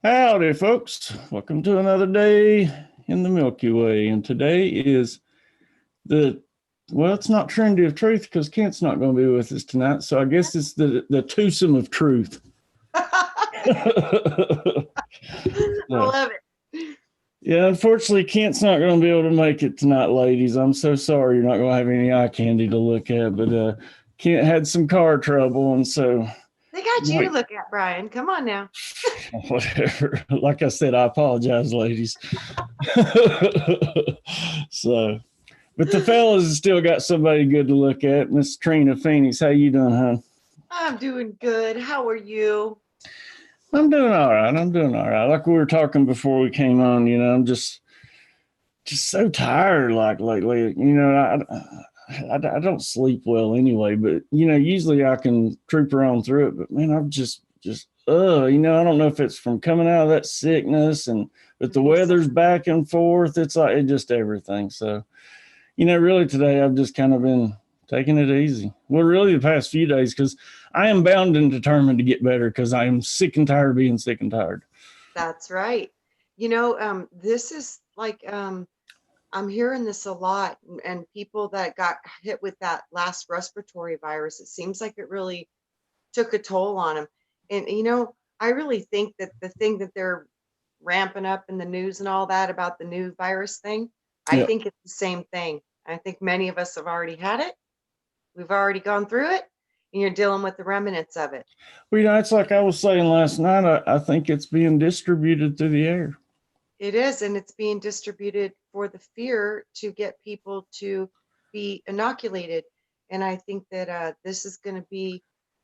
Howdy, folks. Welcome to another day in the Milky Way. And today is it's not Trinity of Truth because Kent's not going to be with us tonight. So I guess it's the twosome of truth. I So, love it. yeah, unfortunately, Kent's not going to be able to make it tonight, ladies. I'm so sorry you're not going to have any eye candy to look at. But Kent had some car trouble. And so, They got you to wait, look at, Brian. Come on now. whatever. Like I said, I apologize, ladies. So. But the fellas has still got somebody good to look at. Miss Trina Phoenix, how you doing, hon? I'm doing good. How are you? I'm doing all right. I'm doing all right. Like we were talking before we came on, I'm just so tired. Like lately, I don't sleep well anyway. But usually I can trooper on through it. But man, I'm just I don't know if it's from coming out of that sickness but the weather's back and forth. It's like it just everything. So. Really today I've just kind of been taking it easy. Well, really the past few days because I am bound and determined to get better because I am sick and tired of being sick and tired. That's right. This is like I'm hearing this a lot, and people that got hit with that last respiratory virus, it seems like it really took a toll on them. And I really think that the thing that they're ramping up in the news and all that about the new virus thing, I Yeah. think it's the same thing. I think many of us have already had it. We've already gone through it, and you're dealing with the remnants of it. Well, it's like I was saying last night. I think it's being distributed through the air. It is, and it's being distributed for the fear to get people to be inoculated. And I think that this is going to be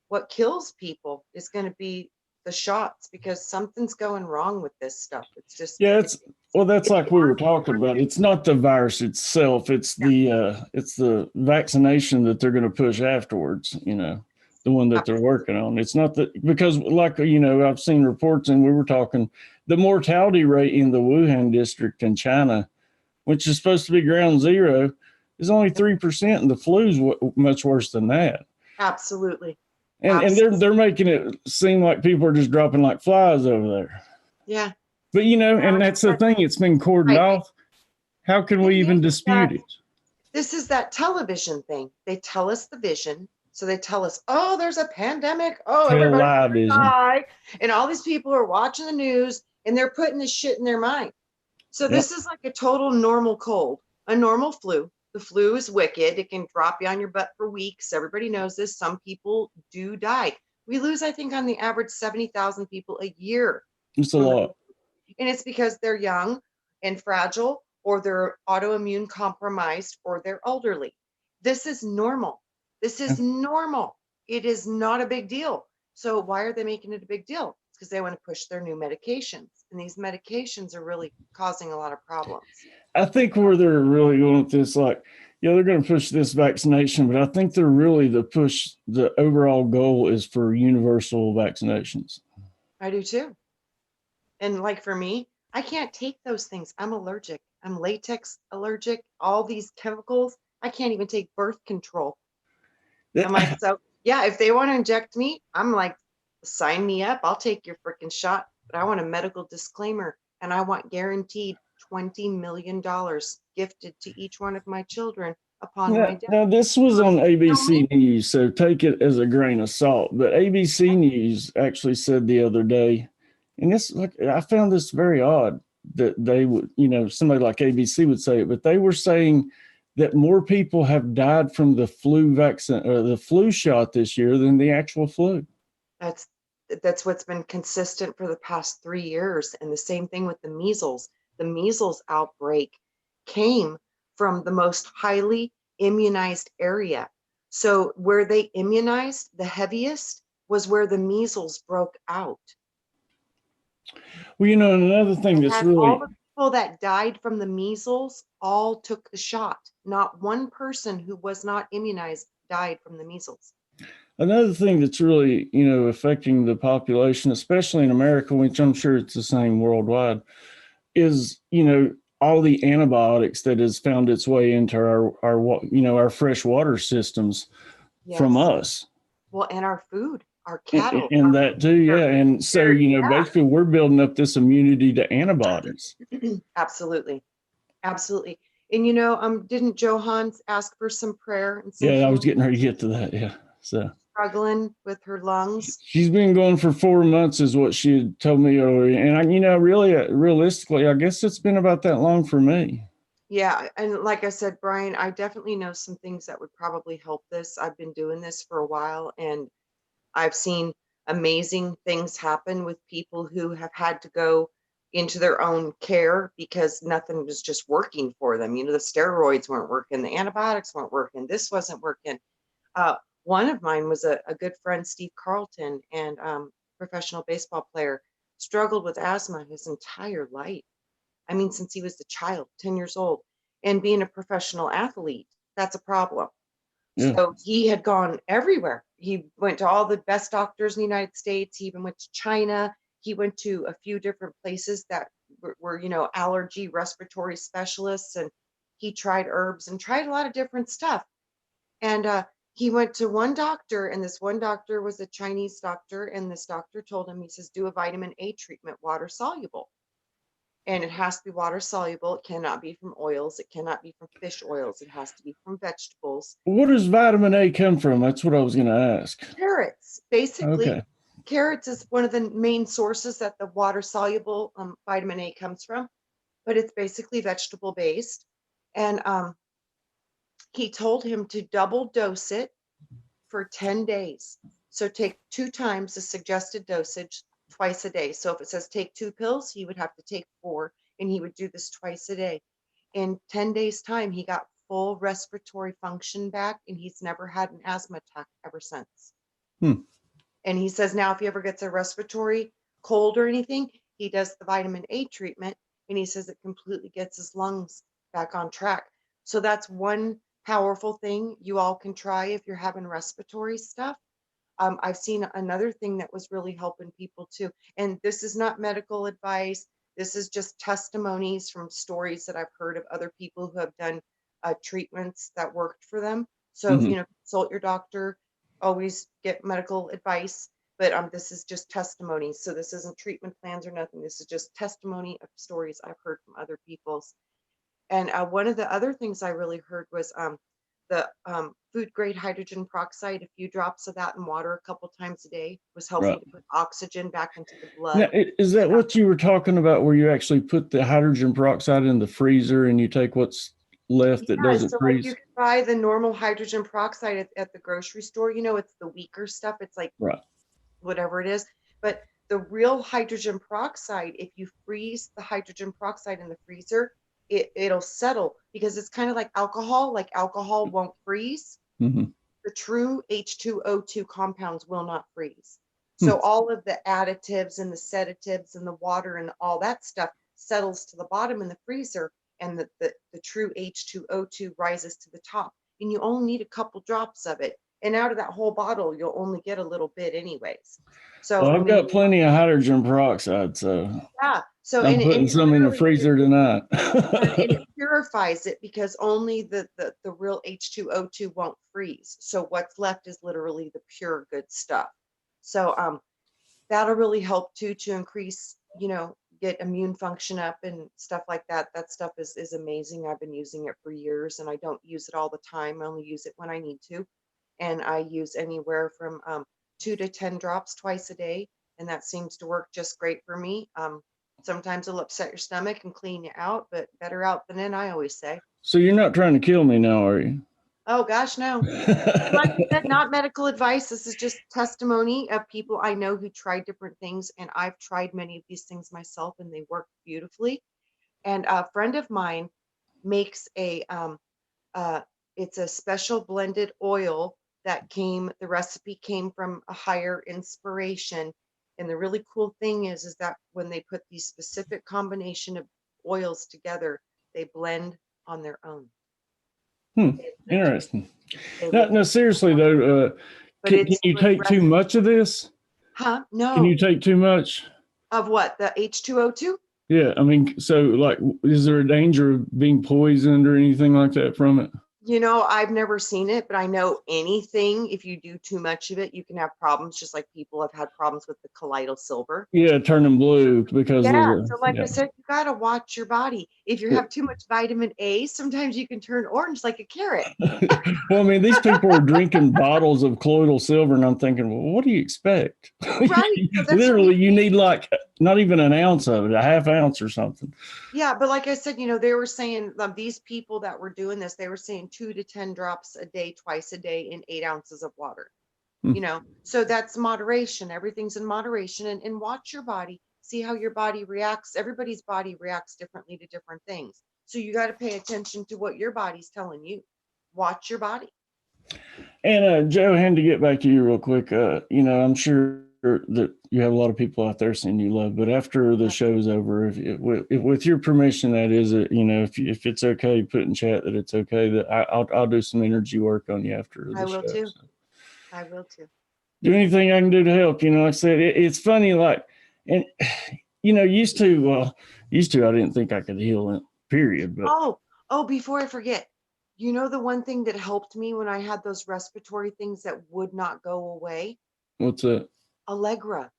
what kills people. Is going to be the shots because something's going wrong with this stuff. It's just Yeah, that's it's like we were talking about. It's not the virus itself. It's the vaccination that they're going to push afterwards. The one that they're working on. It's not that because like I've seen reports and we were talking the mortality rate in the Wuhan district in China, which is supposed to be ground zero, is only 3%, and the flu's much worse than that. absolutely. And they're making it seem like people are just dropping like flies over there. Yeah. But and that's the thing, it's been cordoned Right. off. How can we even dispute it? This is that television thing. They tell us the vision. So they tell us, oh, there's a pandemic. Oh, everybody's gonna die. And all these people are watching the news and they're putting this shit in their mind. So this is like a total normal cold, a normal flu. The flu is wicked. It can drop you on your butt for weeks. Everybody knows this. Some people do die. We lose, I think, on the average 70,000 people a year. It's a lot. And it's because they're young and fragile, or they're autoimmune compromised, or they're elderly. This is normal. This is normal. It is not a big deal. So why are they making it a big deal? It's because they want to push their new medications. And these medications are really causing a lot of problems. I think where they're really going with this, like, yeah, they're going to push this vaccination, but I think they're really the overall goal is for universal vaccinations. I do too. And like for me, I can't take those things. I'm allergic. I'm latex allergic, all these chemicals. I can't even take birth control. I'm like, so yeah, if they want to inject me, I'm like, sign me up. I'll take your freaking shot. But I want a medical disclaimer and I want guaranteed $20 million gifted to each one of my children upon my death. Now, this was on ABC News, so take it as a grain of salt. But ABC News actually said the other day, and I found this very odd that they would, somebody like ABC would say it, but they were saying that more people have died from the flu vaccine or the flu shot this year than the actual flu. That's what's been consistent for the past 3 years. And the same thing with the measles. The measles outbreak came from the most highly immunized area. So where they immunized the heaviest was where the measles broke out. Well, another thing that's And really all the people that died from the measles all took the shot. Not one person who was not immunized died from the measles. Another thing that's really, affecting the population, especially in America, which I'm sure it's the same worldwide, is, all the antibiotics that has found its way into our fresh water systems from us. Well, and our food. our cattle, And that too, yeah. And so, they're basically we're building up this immunity to antibodies. absolutely, absolutely. And didn't Johans ask for some prayer and some Yeah, I was healing? getting ready to get to that. Yeah. So Struggling with her lungs. she's been going for 4 months, is what she had told me earlier. And really, realistically, I guess it's been about that long for me. Yeah, and like I said, Brian, I definitely know some things that would probably help this. I've been doing this for a while, and I've seen amazing things happen with people who have had to go into their own care because nothing was just working for them. The steroids weren't working, the antibiotics weren't working, this wasn't working. Uh, One of mine was a good friend, Steve Carlton, and professional baseball player, struggled with asthma his entire life. I mean, since he was a child, 10 years old, and being a professional athlete, that's a problem. Yeah. So he had gone everywhere. He went to all the best doctors in the United States. He even went to China. He went to a few different places that were allergy respiratory specialists. And he tried herbs and tried a lot of different stuff. And he went to one doctor, and this one doctor was a Chinese doctor. And this doctor told him, he says, do a vitamin A treatment, water soluble. And it has to be water soluble. It cannot be from oils. It cannot be from fish oils. It has to be from vegetables. Where does vitamin A come from? That's what I was going to ask. Carrots, basically. Okay. Carrots is one of the main sources that the water soluble vitamin A comes from, but it's basically vegetable based. And he told him to double dose it for 10 days. So take 2 times the suggested dosage twice a day. So if it says take 2 pills, he would have to take 4, and he would do this twice a day. In 10 days' time, he got full respiratory function back, and he's never had an asthma attack ever since. Hmm. And he says now if he ever gets a respiratory cold or anything, he does the vitamin A treatment, and he says it completely gets his lungs back on track. So that's one powerful thing you all can try if you're having respiratory stuff. I've seen another thing that was really helping people too. And this is not medical advice. This is just testimonies from stories that I've heard of other people who have done treatments that worked for them. So, Mm-hmm. consult your doctor, always get medical advice. But this is just testimonies. So this isn't treatment plans or nothing. This is just testimony of stories I've heard from other people's. And one of the other things I really heard was the food grade hydrogen peroxide. A few drops of that in water a couple times a day was helping Right. to put oxygen back into the Now, blood. is that what you were talking about, where you actually put the hydrogen peroxide in the freezer and you take what's left that Yeah, doesn't so like you freeze? can buy the normal hydrogen peroxide at the grocery store. It's the weaker stuff. It's like Right. whatever it is. But the real hydrogen peroxide, if you freeze the hydrogen peroxide in the freezer, it'll settle because it's kind of like alcohol. Like alcohol won't freeze. Mm-hmm. The true H2O2 compounds will not freeze. Hmm. So all of the additives and the sedatives and the water and all that stuff settles to the bottom in the freezer, and the true H2O2 rises to the top. And you only need a couple drops of it. And out of that whole bottle, you'll only get a little bit anyways. So, Well, I I've mean, got plenty of hydrogen peroxide, so yeah. So, I'm and putting it some in the literally, freezer tonight. and it purifies it because only the real H2O2 won't freeze. So what's left is literally the pure good stuff. So that'll really help too to increase, get immune function up and stuff like that. That stuff is amazing. I've been using it for years, and I don't use it all the time. I only use it when I need to. And I use anywhere from 2 to 10 drops twice a day, and that seems to work just great for me. Sometimes it'll upset your stomach and clean you out, but better out than in, I always say. So you're not trying to kill me now, are you? Oh gosh, no. And like I said, not medical advice. This is just testimony of people I know who tried different things, and I've tried many of these things myself, and they work beautifully. And a friend of mine makes uh, it's a special blended oil the recipe came from a higher inspiration. And the really cool thing is that when they put these specific combination of oils together, they blend on their own. Hmm. They literally, Interesting. they No, literally, seriously though, but can it's you with take too much of this? huh? Can No. you take too much? Of what? The H2O2? Yeah, I mean, so like, is there a danger of being poisoned or anything like that from it? You know, I've never seen it, but I know anything, if you do too much of it, you can have problems, just like people have had problems with the colloidal silver. Yeah, turning blue because of Yeah, the so like I yeah. said, you gotta watch your body. If you have too much vitamin A, sometimes you can turn orange like a carrot. Well, I mean, these people are drinking bottles of colloidal silver, and I'm thinking, well, what do you expect? Right, so that's what Literally, we you need like not even an ounce of it, a half ounce or something. yeah, but like I said, they were saying, these people that were doing this, they were saying 2 to 10 drops a day, twice a day in 8 ounces of water. Hmm. So that's moderation. Everything's in moderation, and watch your body, see how your body reacts. Everybody's body reacts differently to different things. So you got to pay attention to what your body's telling you. Watch your body. And Joe, had to get back to you real quick. I'm sure that you have a lot of people out there saying you love, but after the Yeah, show's over, if with your permission, that is, if it's okay, put in chat that it's okay that I'll do some energy work on you after I the will show. too. So I will too. do anything I can do to help. Like I said, it's funny, like, and used to I didn't think I could heal it, period. But Oh, before I forget, the one thing that helped me when I had those respiratory things that would not go away? what's that? Allegra.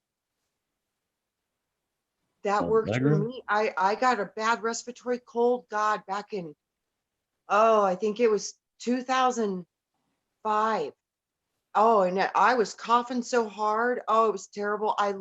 That worked for Allegra? me. I got a bad respiratory cold, God, back in, oh, I think it was 2005. Oh, and I was coughing so hard. Oh, it was terrible. I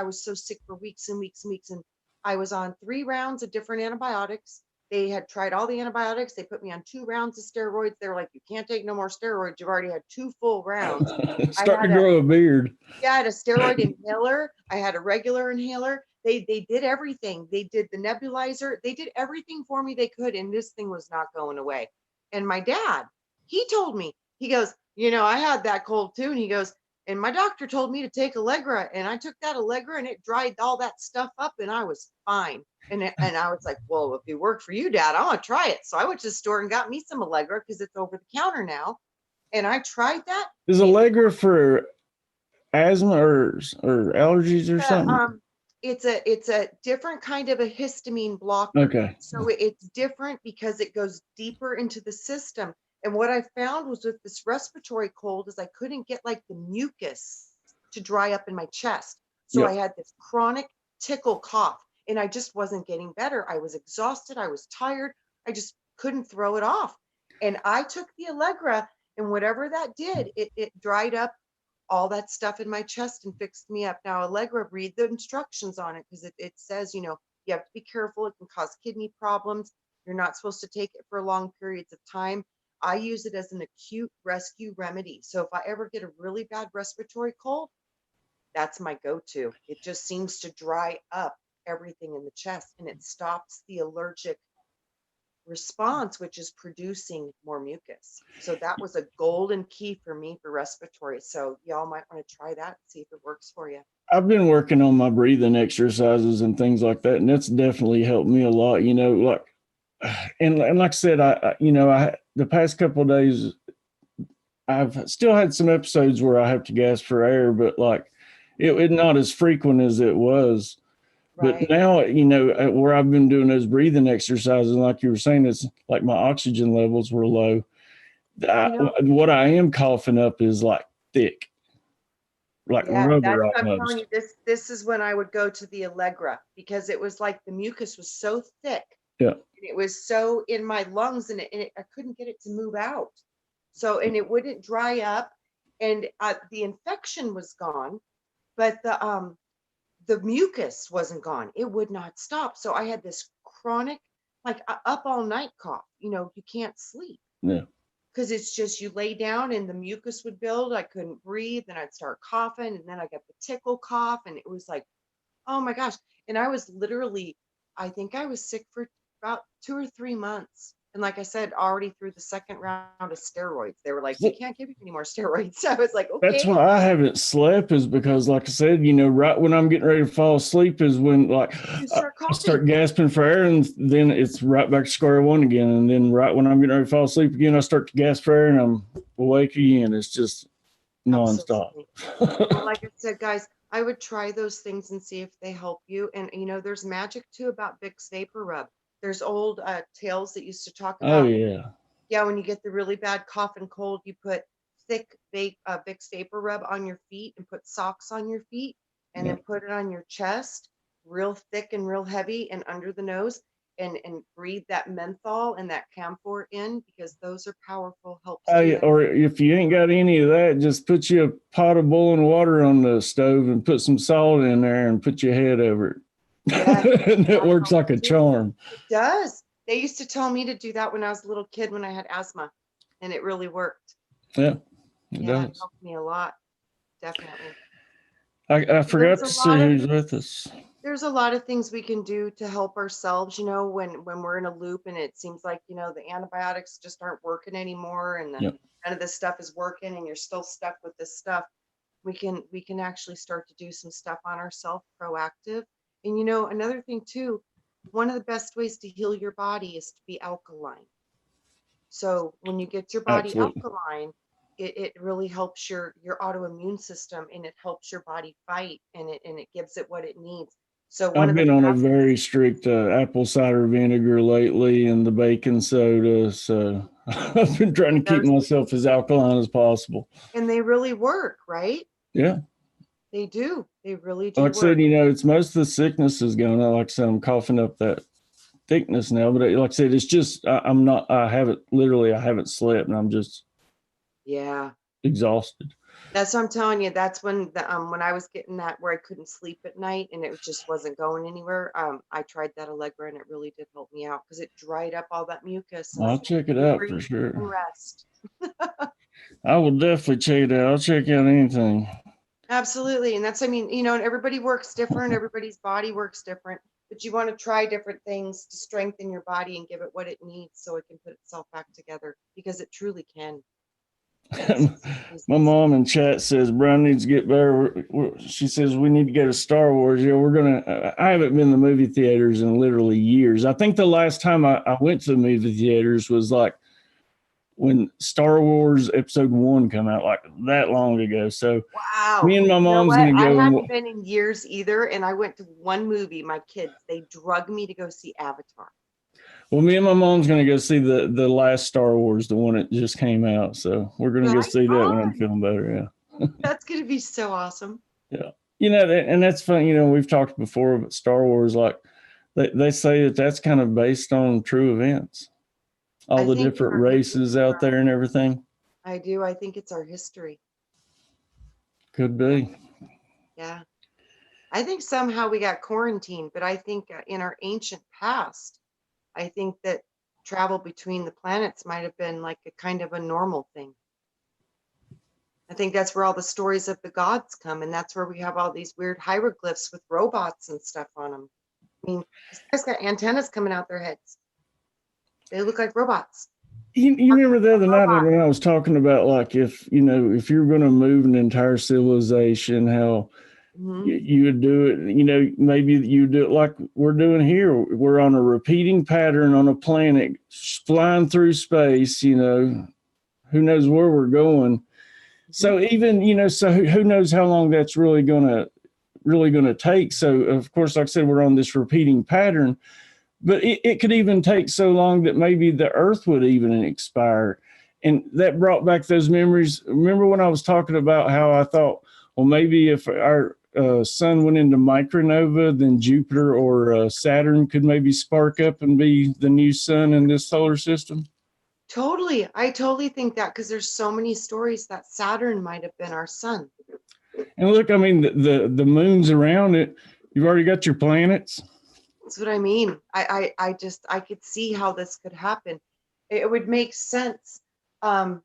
was so sick for weeks and weeks and weeks. And I was on 3 rounds of different antibiotics. They had tried all the antibiotics. They put me on 2 rounds of steroids. They were like, you can't take no more steroids. You've already had 2 full rounds. I Starting had to a, grow a beard. yeah, I had a steroid inhaler. I had a regular inhaler. They did everything. They did the nebulizer. They did everything for me they could, and this thing was not going away. And my dad, he told me, he goes, I had that cold too. And he goes, and my doctor told me to take Allegra. And I took that Allegra and it dried all that stuff up and I was fine. And I was like, well, if it worked for you, Dad, I want to try it. So I went to the store and got me some Allegra because it's over the counter now. And I tried that. Is It Allegra for asthma or allergies or uh, something? um, it's a different kind of a histamine blocker. Okay. So it's different because it goes deeper into the system. And what I found was with this respiratory cold is I couldn't get like the mucus to dry up in my chest. So I Yep. had this chronic tickle cough and I just wasn't getting better. I was exhausted. I was tired. I just couldn't throw it off. And I took the Allegra and whatever that did, it dried up all that stuff in my chest and fixed me up. Now, Allegra, read the instructions on it because it says, you have to be careful. It can cause kidney problems. You're not supposed to take it for long periods of time. I use it as an acute rescue remedy. So if I ever get a really bad respiratory cold, that's my go to. It just seems to dry up everything in the chest and it stops the allergic response, which is producing more mucus. So that was a golden key for me for respiratory. So y'all might want to try that and see if it works for you. I've been working on my breathing exercises and things like that, and that's definitely helped me a lot. Like, and like I said, I the past couple of days, I've still had some episodes where I have to gasp for air, but like, it not as frequent as it was. But Right. now, where I've been doing those breathing exercises, like you were saying, it's like my oxygen levels were low. You know, What I am coughing up is like thick, like yeah, rubber that's what I'm telling you. almost. This is when I would go to the Allegra because it was like the mucus was so thick Yeah. and it was so in my lungs and I couldn't get it to move out. So and it wouldn't dry up and the infection was gone, but the mucus wasn't gone. It would not stop. So I had this chronic, like up all night cough. You can't sleep Yeah. because it's just you lay down and the mucus would build. I couldn't breathe. Then I'd start coughing and then I got the tickle cough. And it was like, oh my gosh. And I was literally, I think I was sick for about 2 or 3 months. And like I said, already through the second round of steroids, they were like, we can't give you any more steroids. So I was like, That's okay. why I haven't slept is because, like I said, right when I'm getting ready to fall asleep is when like You I start I coughing. start gasping for air, and then it's right back to square one again. And then right when I'm getting ready to fall asleep again, I start to gasp for air, and I'm awake again. It's just nonstop. Absolutely. Well, like I said, guys, I would try those things and see if they help you. And there's magic too about Vicks Vapor Rub. There's old tales that used to talk Oh about yeah, Yeah, when you get the really bad cough and cold, you put thick Vicks Vapor Rub on your feet and put socks on your feet and Yeah. then put it on your chest, real thick and real heavy and under the nose and breathe that menthol and that camphor in because those are powerful helps too. Or if you ain't got any of that, just put you a pot of boiling water on the stove and put some salt in there and put your head over it. Yes, And it that works helps like a too. charm. It does. They used to tell me to do that when I was a little kid when I had asthma, and it really worked. Yeah, it Yeah, it does. helped me a lot, definitely. I So there's forgot a to see lot of who's with us. there's a lot of things we can do to help ourselves, when we're in a loop and it seems like, the antibiotics just aren't working anymore and Yeah. none of this stuff is working and you're still stuck with this stuff. We can actually start to do some stuff on ourselves proactive. And another thing too, one of the best ways to heal your body is to be alkaline. So when you get your body Absolutely. alkaline, it really helps your autoimmune system and it helps your body fight and it gives it what it needs. So one I've of the been on a fast very strict apple cider vinegar lately and the baking soda. So I've been trying to keep those myself as alkaline as possible. and they really work, right? Yeah. They do. They really do Like I said, work. it's most of the sickness is going on. Like I said, I'm coughing up that thickness now, but like I said, it's just, I'm not, I haven't slept and I'm just Yeah. exhausted. That's what I'm telling you. That's when I was getting that where I couldn't sleep at night and it just wasn't going anywhere. I tried that Allegra and it really did help me out because it dried up all that mucus and I'll let me check it out for breathe and sure. rest. I will definitely check it out. I'll check out anything. Absolutely. And that's, I mean, and everybody works different. Everybody's body works different, but you want to try different things to strengthen your body and give it what it needs so it can put itself back together because it truly can. It's My mom in chat says Brown needs to get better. She says we need to go to Star Wars. Yeah, we're gonna. I haven't been to movie theaters in literally years. I think the last time I went to the movie theaters was like when Star Wars Episode One come out, like that long ago. So wow. me and my You know mom's what? gonna I go and hadn't been in years either. And I went to one movie, my kids, they drug me to go see Avatar. well, me and my mom's gonna go see the last Star Wars, the one that just came out. So we're gonna go Right see that when I'm on. feeling better. That's going to be so awesome. Yeah, and that's fun. We've talked before about Star Wars, like they say that that's kind of based on true events, all I the think different you're races out there and everything. I do. I think it's our history. Could Yeah. be. Yeah. I think somehow we got quarantined, but I think in our ancient past, I think that travel between the planets might have been like a kind of a normal thing. I think that's where all the stories of the gods come, and that's where we have all these weird hieroglyphs with robots and stuff on them. I mean, these guys got antennas coming out their heads. They look like robots. You remember the other night Robot. when I was talking about like if you're going to move an entire civilization, how Hmm. you would do it. Maybe you do it like we're doing here. We're on a repeating pattern on a planet, flying through space. Who knows where we're going. Hmm. So even so who knows how long that's really gonna take. So of course, like I said, we're on this repeating pattern, but it could even take so long that maybe the Earth would even expire. And that brought back those memories. Remember when I was talking about how I thought, well, maybe if our sun went into micronova, then Jupiter or Saturn could maybe spark up and be the new sun in this solar system. Totally. I totally think that because there's so many stories that Saturn might have been our sun. And look, I mean, the moons around it. You've already got your planets. That's what I mean. I could see how this could happen. It would make sense. Um,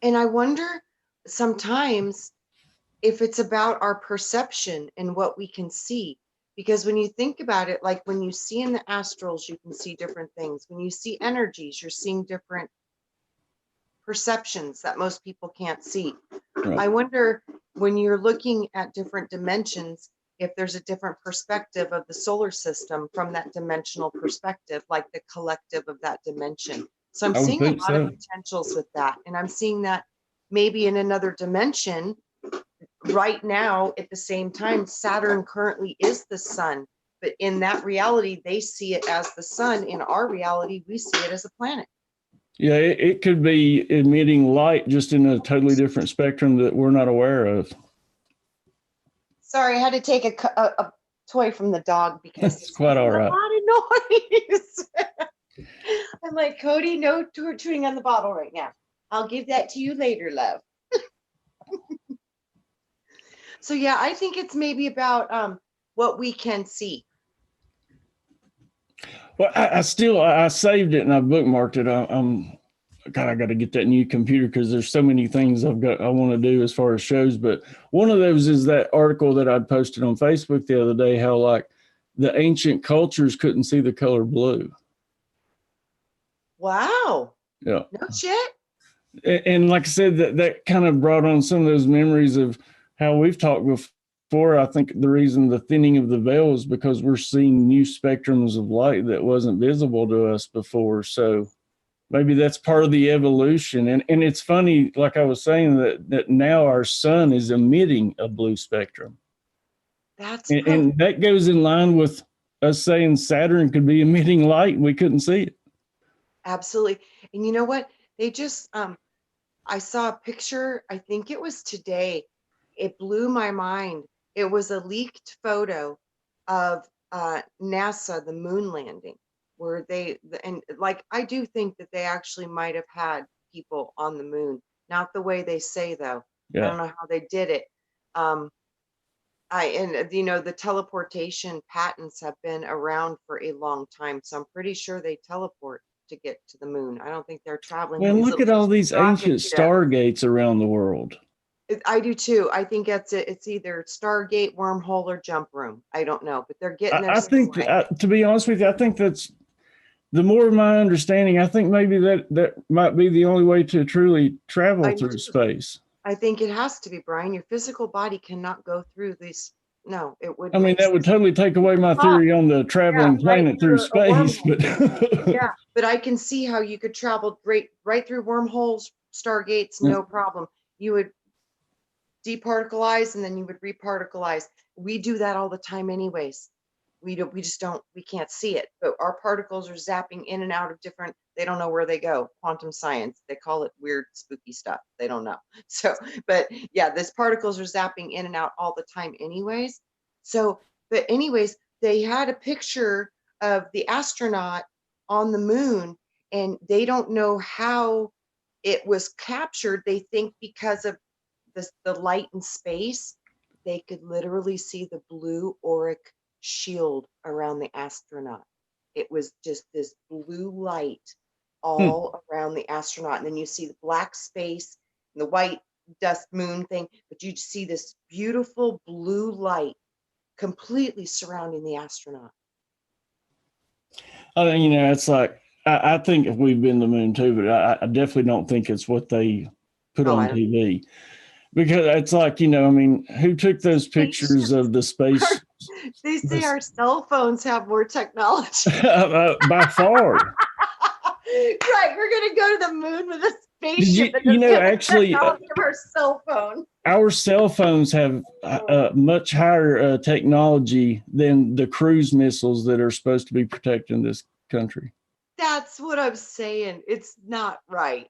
and I wonder sometimes if it's about our perception and what we can see. Because when you think about it, like when you see in the astrals, you can see different things. When you see energies, you're seeing different perceptions that most people can't see. Right. I wonder when you're looking at different dimensions, if there's a different perspective of the solar system from that dimensional perspective, like the collective of that dimension. So I'm I would seeing a think lot of so. potentials with that. And I'm seeing that maybe in another dimension right now at the same time, Saturn currently is the sun. But in that reality, they see it as the sun. In our reality, we see it as a planet. Yeah, it could be emitting light just in a totally different spectrum that we're not aware of. Sorry, I had to take a toy from the dog because That's he's quite making all a right. lot of noise. I'm like, Cody, no chewing on the bottle right now. I'll give that to you later, love. So yeah, I think it's maybe about what we can see. Well, I saved it and I bookmarked it. God, I got to get that new computer because there's so many things I want to do as far as shows. But one of those is that article that I'd posted on Facebook the other day, how like the ancient cultures couldn't see the color blue. Wow. Yeah. No shit. And like I said, that kind of brought on some of those memories of how we've talked before. I think the reason the thinning of the veil is because we're seeing new spectrums of light that wasn't visible to us before. So maybe that's part of the evolution. And it's funny, like I was saying, that now our sun is emitting a blue spectrum. That's And that goes in line with us saying Saturn could be emitting light and we couldn't see it. absolutely. And you know what? They just I saw a picture, I think it was today. It blew my mind. It was a leaked photo of NASA, the moon landing, where and like, I do think that they actually might have had people on the moon. Not the way they say, though. I Yeah. don't know how they did it. Um, the teleportation patents have been around for a long time, so I'm pretty sure they teleport to get to the moon. I don't think they're traveling in Well, these look little at all these ancient rockets, stargates around the world. I do too. I think that's it. It's either Stargate, wormhole, or jump room. I don't know, but they're getting there I some think, way. to be honest with you, I think that's the more of my understanding. I think maybe that might be the only way to truly travel I do through too. space. I think it has to be, Brian. Your physical body cannot go through these. No, it I wouldn't mean, make that would sense. totally take away my Pop. theory on the Yeah, traveling right planet through through a space, wormhole. but Yeah, but I can see how you could travel right through wormholes, stargates, no problem. You would departicleize and then you would reparticleize. We do that all the time anyways. We just don't, we can't see it, but our particles are zapping in and out of different, they don't know where they go. Quantum science, they call it weird spooky stuff, they don't know. So but yeah, these particles are zapping in and out all the time anyways. So but anyways, they had a picture of the astronaut on the moon, and they don't know how it was captured. They think because of the light in space, they could literally see the blue auric shield around the astronaut. It was just this blue light all around the astronaut. And then you see the black space and the white dust moon thing, but you see this beautiful blue light completely surrounding the astronaut. I mean, it's like I think if we've been to the moon too, but I definitely don't think it's what they put Oh, on I don't. TV. Because it's like, I mean, who took those pictures of the space? They say our cell phones have more technology. By far. Right, we're gonna go to the moon with a Did spaceship that doesn't have the actually, technology of our cell phone. our cell phones have much higher technology than the cruise missiles that are supposed to be protecting this country. That's what I'm saying. It's not right.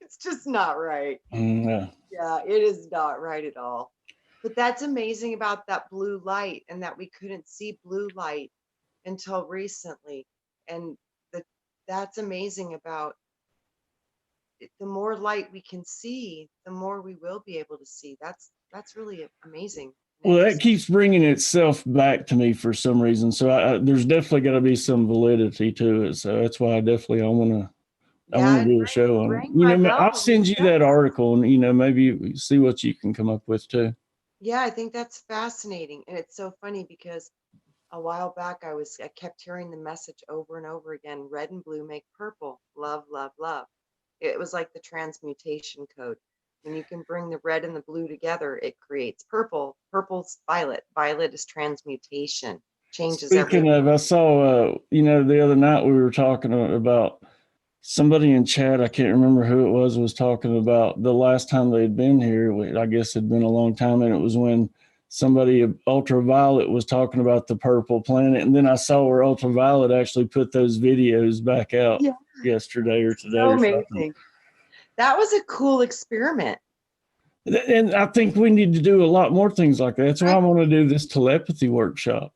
It's just not right. Yeah. Yeah, it is not right at all. But that's amazing about that blue light, and that we couldn't see blue light until recently. And the, that's amazing about the more light we can see, the more we will be able to see. That's really amazing. And Well, that interesting. keeps bringing itself back to me for some reason. So there's definitely got to be some validity to it. So that's why I want Yeah, to and do a show on ring my it. bell I'll when you send you said that that. article, and maybe see what you can come up with too. Yeah, I think that's fascinating. And it's so funny because a while back I kept hearing the message over and over again, red and blue make purple. Love, love, love. It was like the transmutation code. When you can bring the red and the blue together, it creates purple. Purple's violet. Violet is transmutation. Changes Speaking everything. of, I saw, the other night we were talking about somebody in chat. I can't remember who it was talking about the last time they'd been here. I guess it'd been a long time, and it was when somebody ultraviolet was talking about the purple planet, and then I saw where ultraviolet actually put those videos back out. Yeah. yesterday or today So or something. amazing. That was a cool experiment. And I think we need to do a lot more things like that. That's why I want to do this telepathy workshop.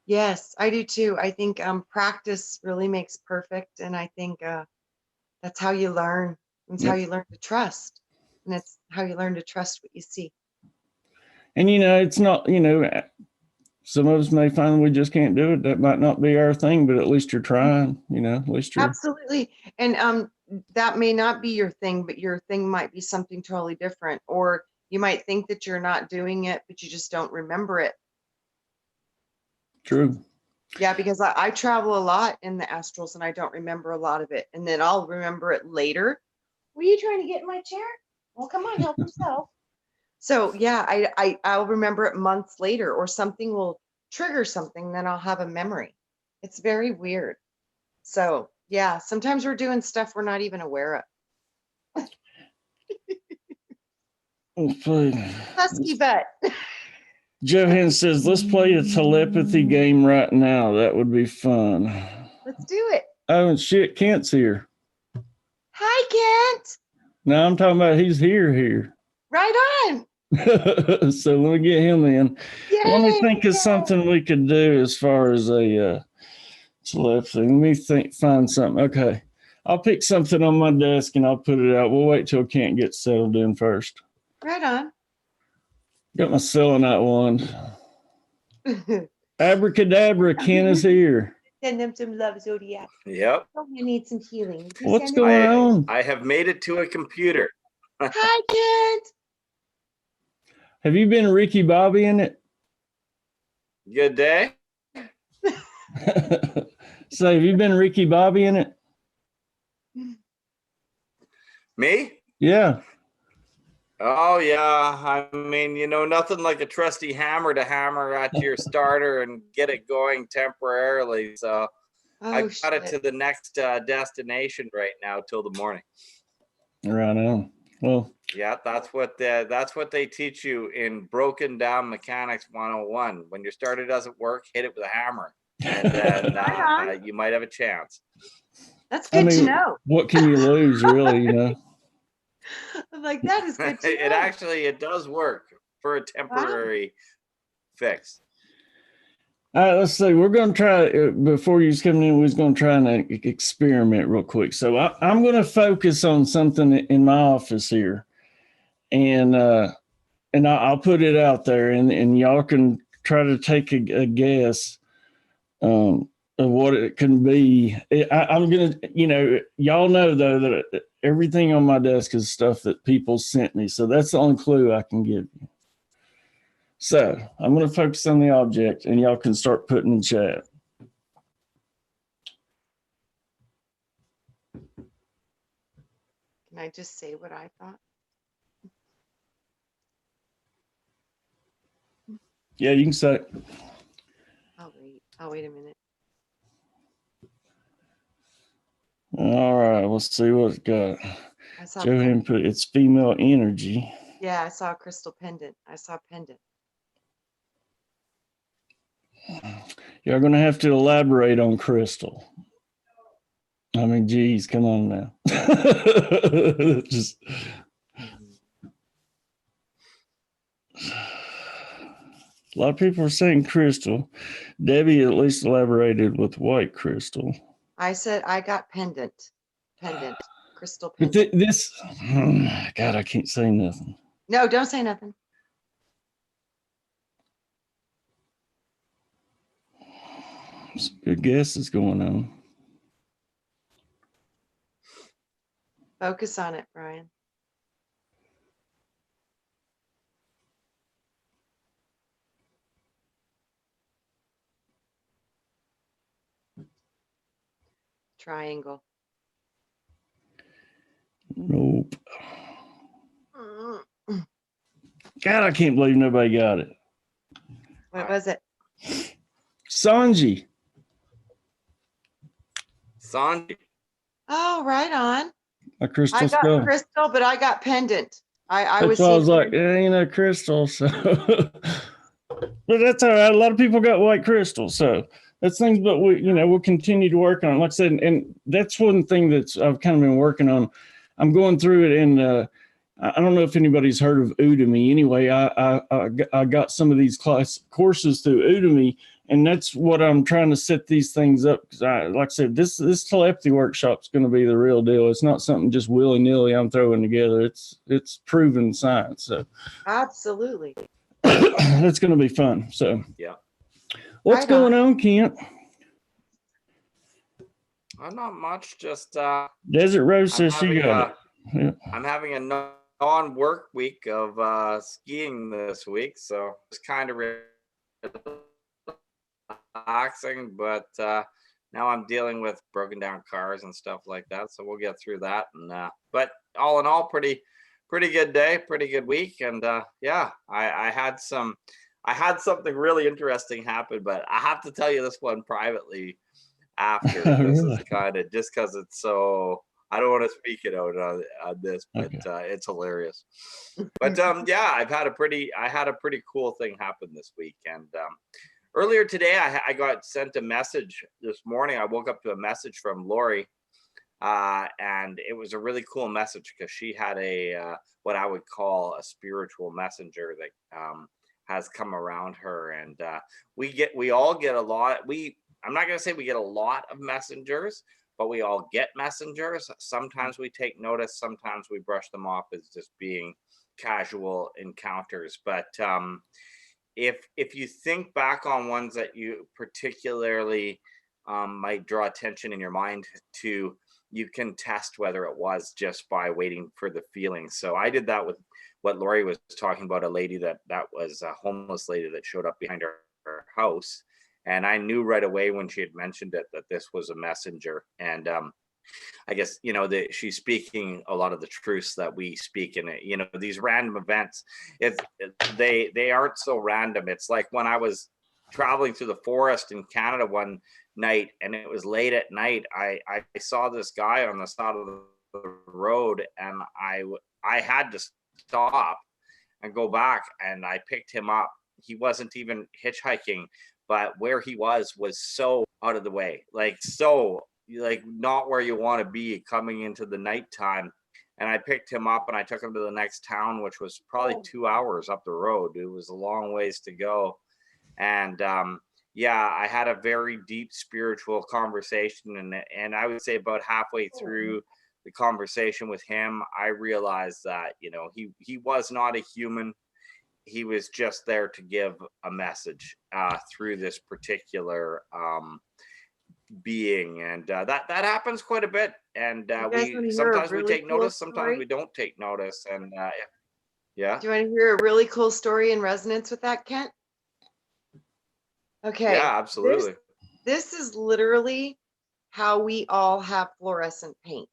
Yes, I do too. I think practice really makes perfect, and I think that's how you learn. It's how Yep. you learn to trust, and it's how you learn to trust what you see. And it's not, some of us may find we just can't do it. That might not be our thing, but at least you're trying, at least you're. Absolutely. And that may not be your thing, but your thing might be something totally different. Or you might think that you're not doing it, but you just don't remember it. True. Yeah, because I travel a lot in the astrals and I don't remember a lot of it. And then I'll remember it later. Were you trying to get in my chair? Well, come on, help yourself. So yeah, I'll remember it months later, or something will trigger something, then I'll have a memory. It's very weird. So yeah, sometimes we're doing stuff we're not even aware of. Husky butt. Johan says, let's play a telepathy game right now. That would be fun. Let's do it. Oh, and shit, Kent's here. Hi, Kent. No, I'm talking about he's here. Right on. So let me get him in. Yay, let me think of something we could do as far as a telepathy. Let me find something. Okay. I'll pick something on my desk and I'll put it out. We'll wait till Kent gets settled in first. Right on. Got my selenite wand. Abracadabra, Ken is here. Send them some love, Zodiac. Yep. You need some healing. What's going on? I have made it to a computer. Hi, Kent. Have you been Ricky Bobby in it? Good day. So have you been Ricky Bobby in it? Me? Yeah. Oh, yeah. I mean, nothing like a trusty hammer to hammer at your starter and get it going temporarily. So I got it to the next destination right now till the morning. Right on. Well, yeah, that's what they teach you in Broken Down Mechanics 101. When your starter doesn't work, hit it with a hammer, and then you might have a chance. That's good to know. What can you lose, really? I'm like, that is good to know. It does work for a temporary fix. All right, let's see. We're going to try, before you was coming in, we was going to try an experiment real quick. So I'm going to focus on something in my office here, and I'll put it out there, and y'all can try to take a guess of what it can be. I'm going to, y'all know, though, that everything on my desk is stuff that people sent me. So that's the only clue I can give you. So I'm going to focus on the object, and y'all can start putting in chat. Can I just say what I thought? Yeah, you can say. I'll wait a minute. All right, let's see what it's got. Joanne put it's female energy. Yeah, I saw a crystal pendant. I saw pendant. You're going to have to elaborate on crystal. I mean, geez, come on now. Just a lot of people are saying crystal. Debbie at least elaborated with white crystal. I said I got pendant, crystal pendant. But this, God, I can't say nothing. No, don't say nothing. Some good guesses going on. Focus on it, Brian. Triangle. Nope. God, I can't believe nobody got it. What was it? Sanji. Oh, right on. A crystal I got skull. crystal, but I got pendant. I was like, it ain't a crystal. So But that's all right. A lot of people got white crystals, so that's things. But we'll continue to work on it. Like I said, and that's one thing I've kind of been working on. I'm going through it, and I don't know if anybody's heard of Udemy. Anyway, I got some of these courses through Udemy, and that's what I'm trying to set these things up. Because like I said, this telepathy workshop is going to be the real deal. It's not something just willy nilly I'm throwing together. It's proven science. So absolutely. It's going to be fun. So yeah. What's going on, Kent? Not much. Just Desert Rose says she got it. Yeah. I'm having a non-work week of skiing this week, so it's kind of relaxing. But now I'm dealing with broken down cars and stuff like that, so we'll get through that. And but all in all, pretty good day, pretty good week. And yeah, I had something really interesting happen, but I have to tell you this one privately after. This is kind of just because it's so, I don't want to speak it out on this, but it's hilarious. But yeah, I had a pretty cool thing happen this week. And earlier today, I got sent a message this morning. I woke up to a message from Lori. And it was a really cool message because she had a what I would call a spiritual messenger that has come around her, and we all get a lot. I'm not going to say we get a lot of messengers, but we all get messengers. Sometimes we take notice, sometimes we brush them off as just being casual encounters. But if you think back on ones that you particularly might draw attention in your mind to, you can test whether it was just by waiting for the feeling. So I did that with what Lori was talking about, a lady that was a homeless lady that showed up behind her house. And I knew right away when she had mentioned it that this was a messenger. And I guess, she's speaking a lot of the truths that we speak in it. These random events, they aren't so random. It's like when I was traveling through the forest in Canada one night, and it was late at night, I saw this guy on the side of the road, and I had to stop and go back, and I picked him up. He wasn't even hitchhiking, but where he was so out of the way, like not where you want to be coming into the nighttime. And I picked him up and I took him to the next town, which was probably 2 hours up the road. It was a long ways to go. And yeah, I had a very deep spiritual conversation, and I would say about halfway through the conversation with him, I realized that he was not a human. He was just there to give a message through this particular being, and that happens quite a bit. And we sometimes we take notice, sometimes we don't take notice. And yeah. Do you want to hear a really cool story in resonance with that, Kent? Okay. Yeah, absolutely. This is literally how we all have fluorescent paint.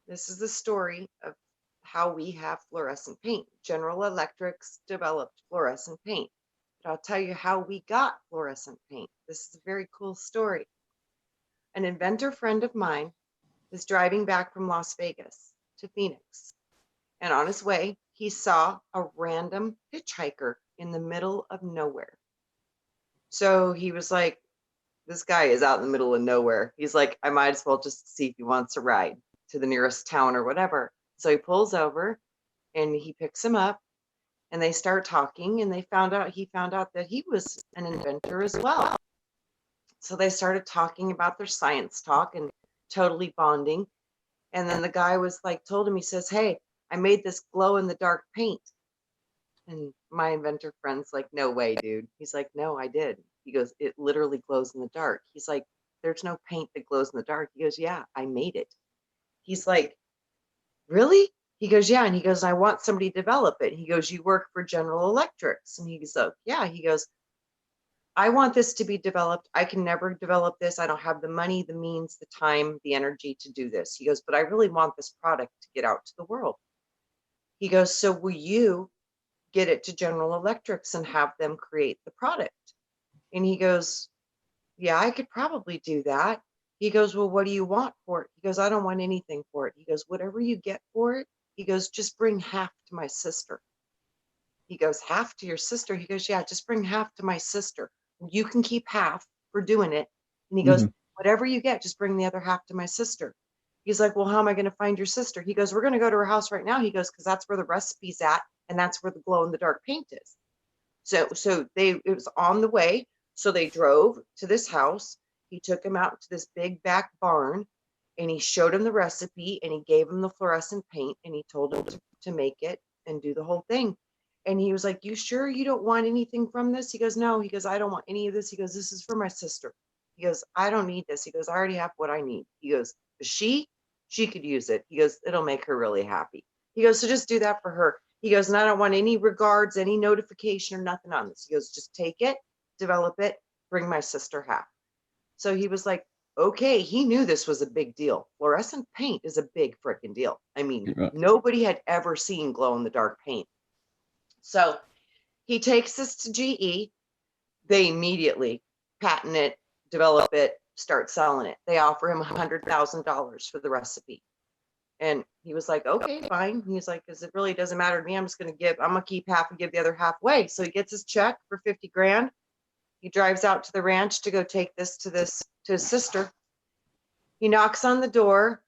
This is the story of how we have fluorescent paint. General Electric's developed fluorescent paint. But I'll tell you how we got fluorescent paint. This is a very cool story. An inventor friend of mine was driving back from Las Vegas to Phoenix. And on his way, he saw a random hitchhiker in the middle of nowhere. So he was like, this guy is out in the middle of nowhere. He's like, I might as well just see if he wants a ride to the nearest town or whatever. So he pulls over and he picks him up, and they start talking, and he found out that he was an inventor as well. So they started talking about their science talk and totally bonding. And then the guy was like, told him, he says, hey, I made this glow in the dark paint. And my inventor friend's like, no way, dude. He's like, no, I did. He goes, it literally glows in the dark. He's like, there's no paint that glows in the dark. He goes, yeah, I made it. He's like, really? He goes, yeah. And he goes, I want somebody to develop it. He goes, you work for General Electrics. And he's like, yeah. He goes, I want this to be developed. I can never develop this. I don't have the money, the means, the time, the energy to do this. He goes, but I really want this product to get out to the world. He goes, so will you get it to General Electrics and have them create the product? And he goes, yeah, I could probably do that. He goes, well, what do you want for it? He goes, I don't want anything for it. He goes, whatever you get for it, he goes, just bring half to my sister. He goes, half to your sister? He goes, yeah, just bring half to my sister. You can keep half for doing it. And he goes, whatever you get, just bring the other half to my sister. He's like, well, how am I going to find your sister? He goes, we're going to go to her house right now. He goes, because that's where the recipe's at, and that's where the glow in the dark paint is. So it was on the way. So they drove to this house. He took him out to this big back barn, and he showed him the recipe, and he gave him the fluorescent paint, and he told him to make it and do the whole thing. And he was like, you sure you don't want anything from this? He goes, no. He goes, I don't want any of this. He goes, this is for my sister. He goes, I don't need this. He goes, I already have what I need. He goes, she could use it. He goes, it'll make her really happy. He goes, so just do that for her. He goes, and I don't want any regards, any notification or nothing on this. He goes, just take it, develop it, bring my sister half. So he was like, okay, he knew this was a big deal. Fluorescent paint is a big freaking deal. I mean, nobody had ever seen glow in the dark paint. So he takes this to GE. They immediately patent it, develop it, start selling it. They offer him $100,000 for the recipe. And he was like, okay, fine. He's like, because it really doesn't matter to me. I'm going to keep half and give the other half away. So he gets his check for 50 grand. He drives out to the ranch to go take this to his sister. He knocks on the door,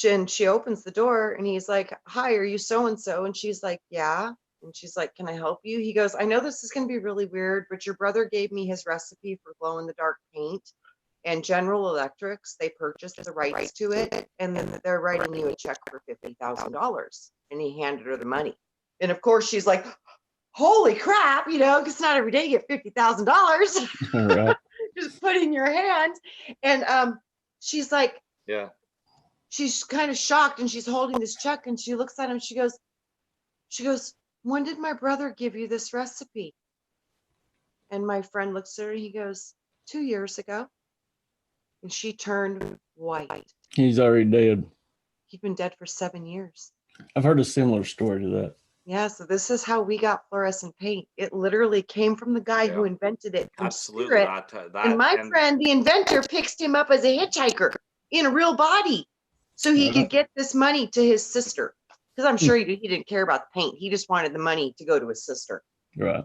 and she opens the door, and he's like, hi, are you so-and-so? And she's like, yeah. And she's like, can I help you? He goes, I know this is going to be really weird, but your brother gave me his recipe for glow in the dark paint, and General Electrics, they purchased the rights to it, and then they're writing you a check for $50,000. And he handed her the money. And of course, she's like, holy crap, because not every day you get $50,000 Right. just put in your hand. And she's like, yeah, she's kind of shocked, and she's holding this check, and she looks at him. She goes, when did my brother give you this recipe? And my friend looks at her, and he goes, 2 years ago. And she turned white. He's already dead. He'd been dead for 7 years. I've heard a similar story to that. Yeah, so this is how we got fluorescent paint. It literally came from the guy who invented it. Absolutely. And my friend, the inventor, picked him up as a hitchhiker in a real body so he could get this money to his sister. Because I'm sure he didn't care about the paint. He just wanted the money to go to his sister. Right.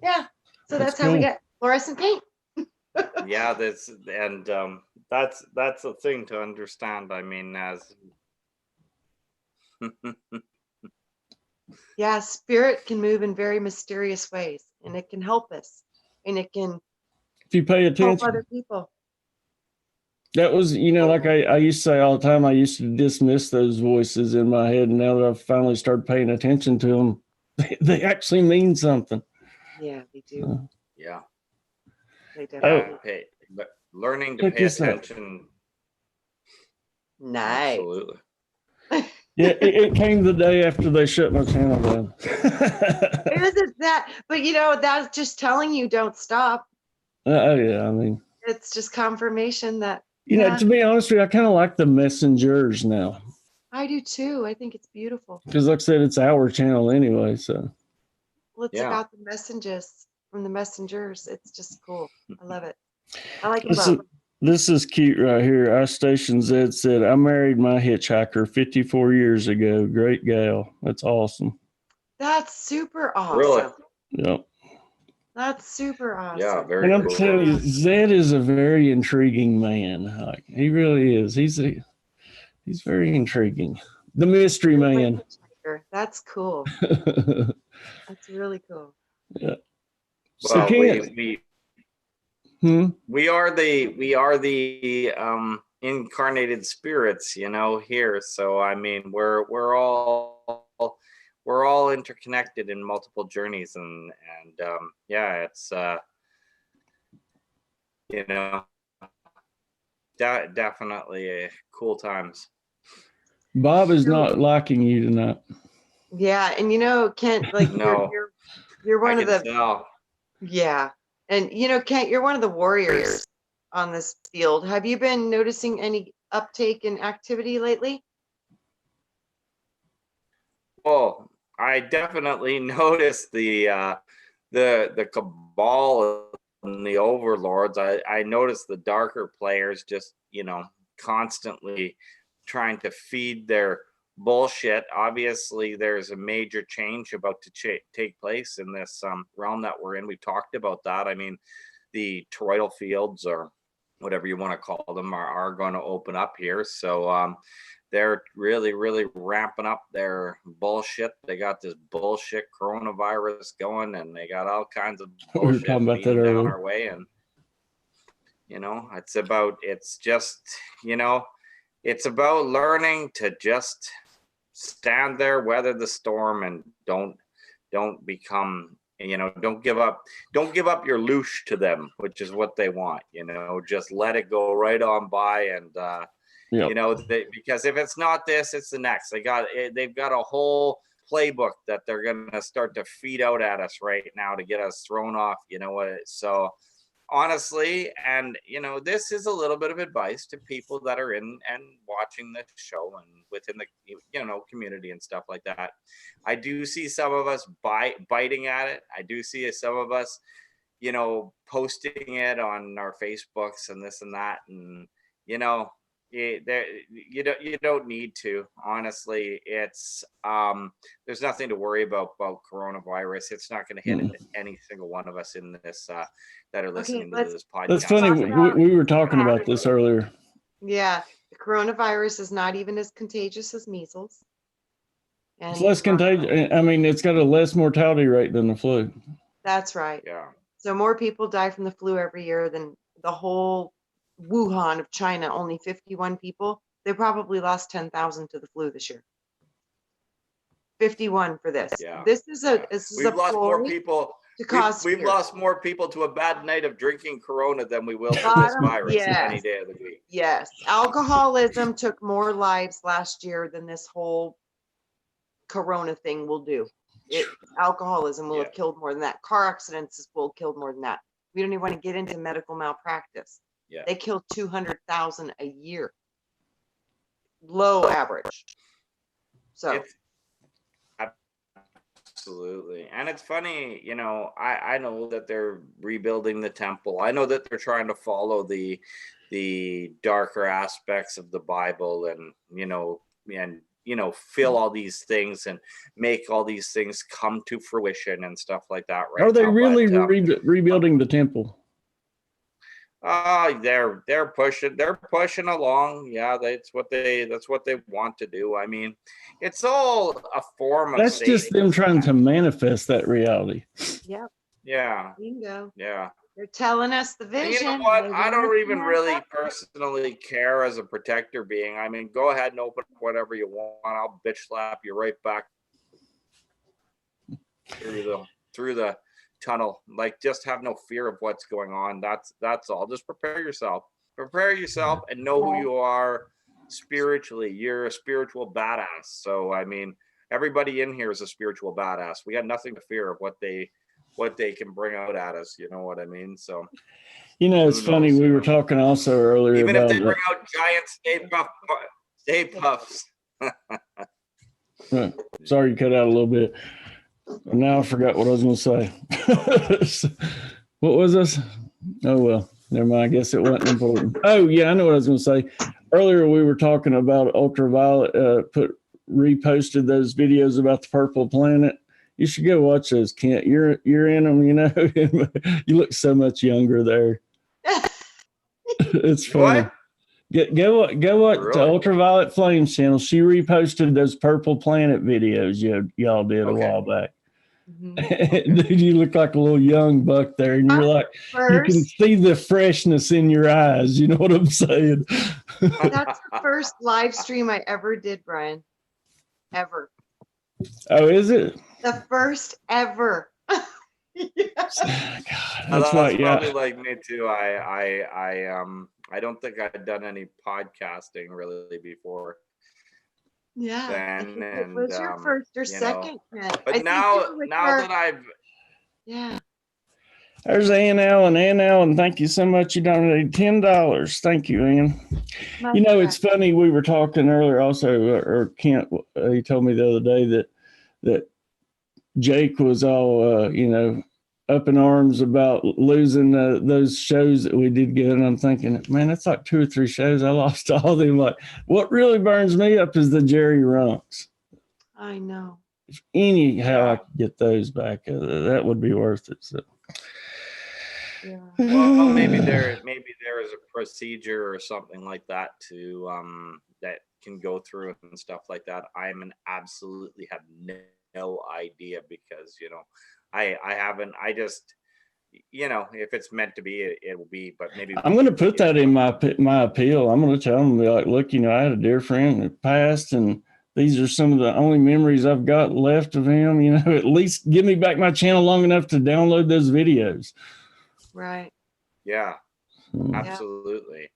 Yeah. So that's how we got fluorescent paint. Yeah, that's a thing to understand. I mean, as yeah, spirit can move in very mysterious ways, and it can help us, and it can if you pay attention, help other people. That was, like I used to say all the time, I used to dismiss those voices in my head, and now that I've finally started paying attention to them, they actually mean something. Yeah, they do. Yeah. They definitely. Learning to pay attention. Nice. Absolutely. Yeah, it came the day after they shut my channel down. Isn't that? But that's just telling you don't stop. Yeah, I mean, it's just confirmation that. To be honest with you, I kind of like the messengers now. I do too. I think it's beautiful. Because, like I said, it's our channel anyway. So. Well, it's about the messages from the messengers. It's just cool. I love it. I like it both. This is cute right here. Our Station Z said, I married my hitchhiker 54 years ago. Great gal. That's awesome. That's super awesome. Really? Yep. That's super awesome. Yeah, very cool. And I'm telling you, Zed is a very intriguing man. Like, he really is. He's very intriguing. The mystery man. That's cool. That's really cool. Yeah. Well, so we are the incarnated spirits, here. So I mean, we're all interconnected in multiple journeys, and it's definitely cool times. Bob is not liking you tonight. Yeah, and Kent, like no, you're one of the tell. Yeah. And Kent, you're one of the warriors on this field. Have you been noticing any uptake in activity lately? Well, I definitely noticed the cabal and the overlords. I noticed the darker players just, constantly trying to feed their bullshit. Obviously, there's a major change about to take place in this realm that we're in. We've talked about that. I mean, the toroidal fields, or whatever you want to call them, are going to open up here. So they're really, really ramping up their bullshit. They got this bullshit coronavirus going, and they got all kinds of bullshit feeding down our way. And, you know, it's just, you know, it's about learning to just stand there, weather the storm, and don't become, you know, don't give up your loosh to them, which is what they want, you know. Just let it go right on by. And you know, because if it's not this, it's the next. They've got a whole playbook that they're gonna start to feed out at us right now to get us thrown off, you know what. So honestly, and you know, this is a little bit of advice to people that are in and watching this show and within the, you know, community and stuff like that. I do see some of us biting at it. I do see some of us, you know, posting it on our Facebooks and this and that, and you know, you don't need to. Honestly, it's there's nothing to worry about coronavirus. It's not going to hit any single one of us in this that are listening to this podcast. That's funny. We were talking about this earlier. Yeah, the coronavirus is not even as contagious as measles. And it's less contagious. I mean, it's got a less mortality rate than the flu. That's right. Yeah. So more people die from the flu every year than the whole Wuhan of China. Only 51 people. They probably lost 10,000 to the flu this year. 51 for this. Yeah. This is a We've lost more people. We've fear. lost more people to a bad night of drinking Corona than we will to this virus any day of the week. Yes. Alcoholism took more lives last year than this whole Corona thing will do. Alcoholism will have killed more than that. Car accidents will have killed more than that. We don't even want to get into medical malpractice. Yeah. They kill 200,000 a year. Low average. So absolutely. And it's funny, you know, I know that they're rebuilding the temple. I know that they're trying to follow the darker aspects of the Bible, and fill all these things and make all these things come to fruition and stuff like that. Right? Are they really rebuilding the temple? They're pushing along. Yeah, that's what they want to do. I mean, it's all a form of that's just them trying to manifest that reality. Yep. Yeah. Bingo. Yeah. They're telling us the vision. And you know what? I don't even really personally care as a protector being. I mean, go ahead and open whatever you want. I'll bitch slap you right back through the tunnel. Like, just have no fear of what's going on. That's all. Just prepare yourself and know who you are spiritually. You're a spiritual badass. So I mean, everybody in here is a spiritual badass. We got nothing to fear of what they can bring out at us. You know what I mean? So, you know, it's funny. We were talking also earlier even about if they bring out giant Stay Puffs. Sorry, you cut out a little bit. Now I forgot what I was going to say. What was this? Oh, well, never mind. I guess it wasn't important. Oh, yeah, I know what I was going to say. Earlier, we were talking about Ultraviolet reposted those videos about the purple planet. You should go watch those, Kent. You're in them, you know. You look so much younger there. It's funny. What? Go watch Really? the Ultraviolet Flames channel. She reposted those purple planet videos y'all did a while back. Mm-hmm. Dude, you look like a little young buck there, and you're like, you can see the freshness in your eyes. You know what I'm saying? That's the first live stream I ever did, Brian. Ever. Oh, is it? The first ever. Yes. God, that's probably like me too. I don't think I'd done any podcasting really before. Yeah. Then, it was your first or second. But now that I've There's Ann Allen, thank you so much. You donated $10. Thank you, Ann. You know, it's funny. We were talking earlier also, or Kent, he told me the other day that Jake was all, up in arms about losing those shows that we did get. And I'm thinking, man, that's like 2 or 3 shows. I lost all of them. Like, what really burns me up is the Jerry Runks. I know. If anyhow I could get those back, that would be worth it. So. Yeah. Well, maybe there is a procedure or something like that to that can go through and stuff like that. Absolutely have no idea because I haven't. I just if it's meant to be, it will be. But maybe I'm going to put that in my appeal. I'm going to tell them, be like, look, I had a dear friend that passed, and these are some of the only memories I've got left of him. At least give me back my channel long enough to download those videos. Right. Yeah, absolutely.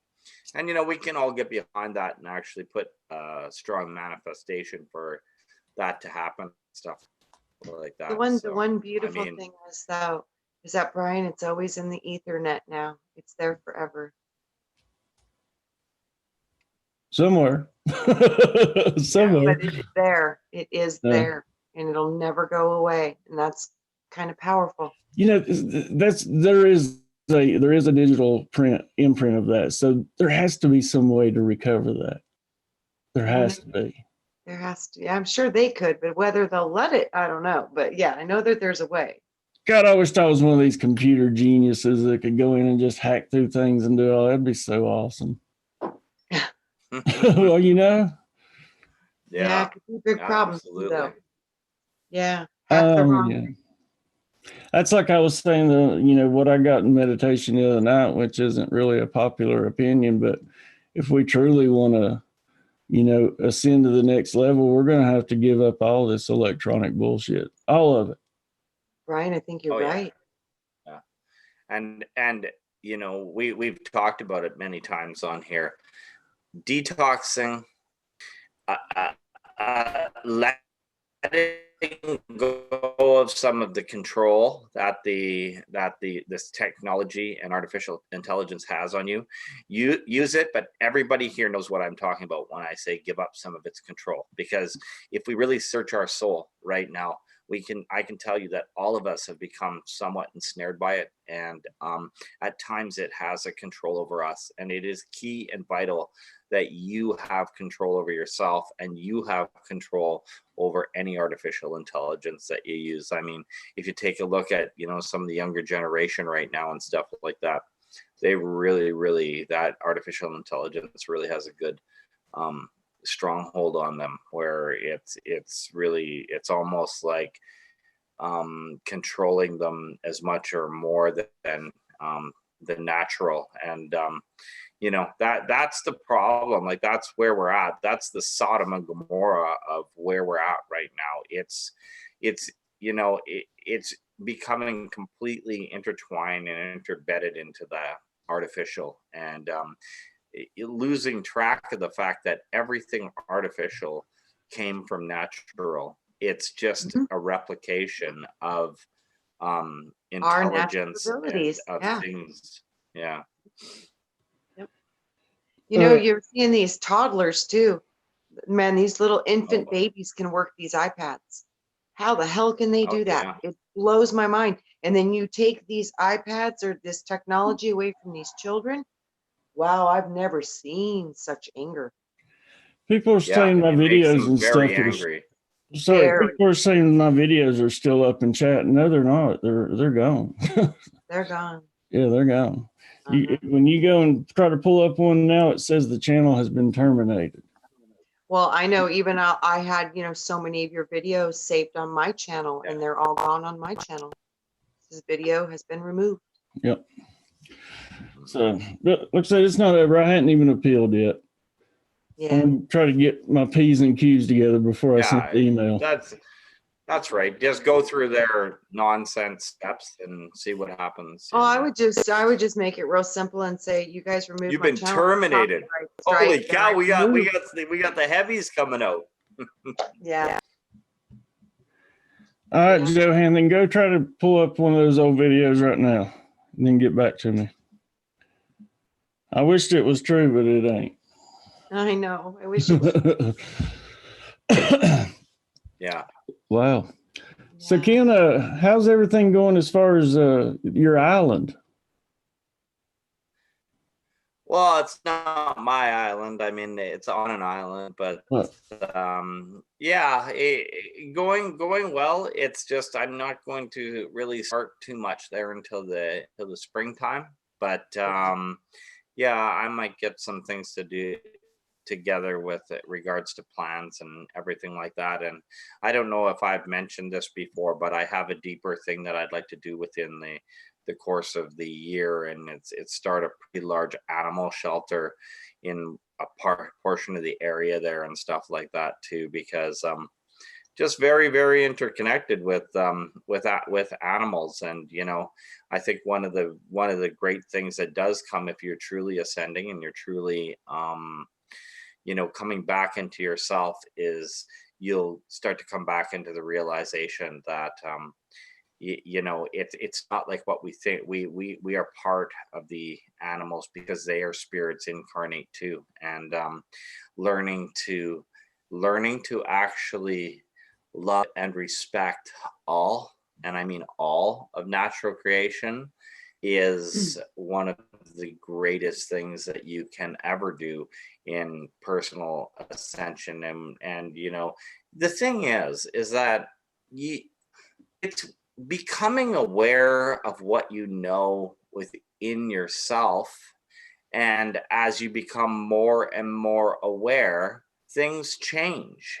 And we can all get behind that and actually put a strong manifestation for that to happen, stuff like that. The one beautiful thing is that Brian, it's always in the Ethernet now. It's there forever. Somewhere. Somewhere. But it is there. It is there, and it'll never go away. And that's kind of powerful. There is a digital imprint of that. So there has to be some way to recover that. There has to be. There has to be. I'm sure they could, but whether they'll let it, I don't know. But yeah, I know that there's a way. God, I wish I was one of these computer geniuses that could go in and just hack through things and do all. That'd be so awesome. Well, Yeah, it could be a big problem though. Yeah. That's like I was saying, what I got in meditation the other night, which isn't really a popular opinion, but if we truly want to, ascend to the next level, we're going to have to give up all this electronic bullshit, all of it. Brian, I think you're right. Yeah. And we've talked about it many times on here. Detoxing, letting go of some of the control that this technology and artificial intelligence has on you. You use it, but everybody here knows what I'm talking about when I say give up some of its control. Because if we really search our soul right now, I can tell you that all of us have become somewhat ensnared by it, and at times it has a control over us. And it is key and vital that you have control over yourself, and you have control over any artificial intelligence that you use. I mean, if you take a look at some of the younger generation right now and stuff like that, they really that artificial intelligence really has a good stronghold on them, where it's almost like controlling them as much or more than the natural. And that's the problem. Like, that's where we're at. That's the Sodom and Gomorrah of where we're at right now. It's becoming completely intertwined and interbedded into the artificial, and losing track of the fact that everything artificial came from natural. It's just a replication of intelligence of things. Yeah. Yep. You're seeing these toddlers too. Man, these little infant babies can work these iPads. How the hell can they do that? Yeah. It blows my mind. And then you take these iPads or this technology away from these children. Wow, I've never seen such anger. People are saying my videos and stuff. Angry. People are saying my videos are still up in chat. No, they're not. They're gone. They're gone. Yeah, they're gone. When you go and try to pull up one now, it says the channel has been terminated. Well, I know even I had, so many of your videos saved on my channel, and they're all gone on my channel. This video has been removed. Yep. So, but like I said, it's not over. I hadn't even appealed yet. Yeah. I'm trying to get my P's and Q's together before I send the email. That's right. Just go through their nonsense steps and see what happens. Oh, I would just make it real simple and say, you guys removed. You've been terminated. Holy cow! We got the heavies coming out. Yeah. All right, Johan, then go try to pull up one of those old videos right now, and then get back to me. I wished it was true, but it ain't. I know. I wish it was. Yeah. Wow. So Ken, how's everything going as far as your island? Well, it's not my island. I mean, it's on an island, but What? yeah, going well. It's just I'm not going to really start too much there until the springtime. But yeah, I might get some things to do together with it regards to plans and everything like that. And I don't know if I've mentioned this before, but I have a deeper thing that I'd like to do within the course of the year, and it's start a pretty large animal shelter in a portion of the area there and stuff like that too, because just very very interconnected with animals. And I think one of the great things that does come if you're truly ascending and you're truly coming back into yourself is you'll start to come back into the realization that it's not like what we think. We are part of the animals because they are spirits incarnate too. And learning to actually love and respect all, and I mean all, of natural creation is one of the greatest things that you can ever do in personal ascension. And the thing is that it's becoming aware of what you know within yourself. And as you become more and more aware, things change.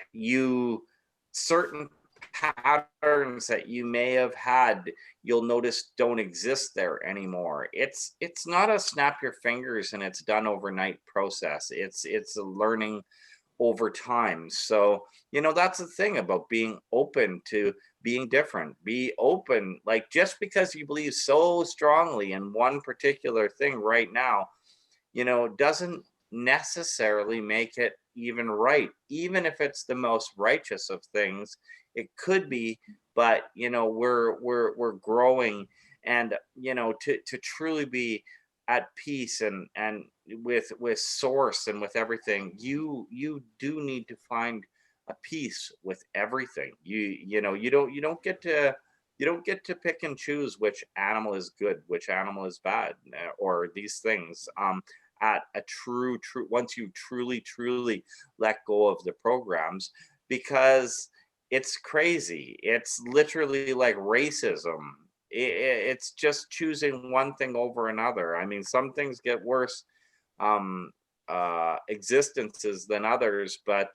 Certain patterns that you may have had, you'll notice don't exist there anymore. It's not a snap your fingers and it's done overnight process. It's a learning over time. So that's the thing about being open to being different. Be open. Like, just because you believe so strongly in one particular thing right now, doesn't necessarily make it even right. Even if it's the most righteous of things, it could be. But we're growing, and to truly be at peace and with source and with everything, you do need to find a peace with everything. You don't get to pick and choose which animal is good, which animal is bad, or these things. At a true once you truly let go of the programs, because it's crazy. It's literally like racism. It's just choosing one thing over another. I mean, some things get worse existences than others, but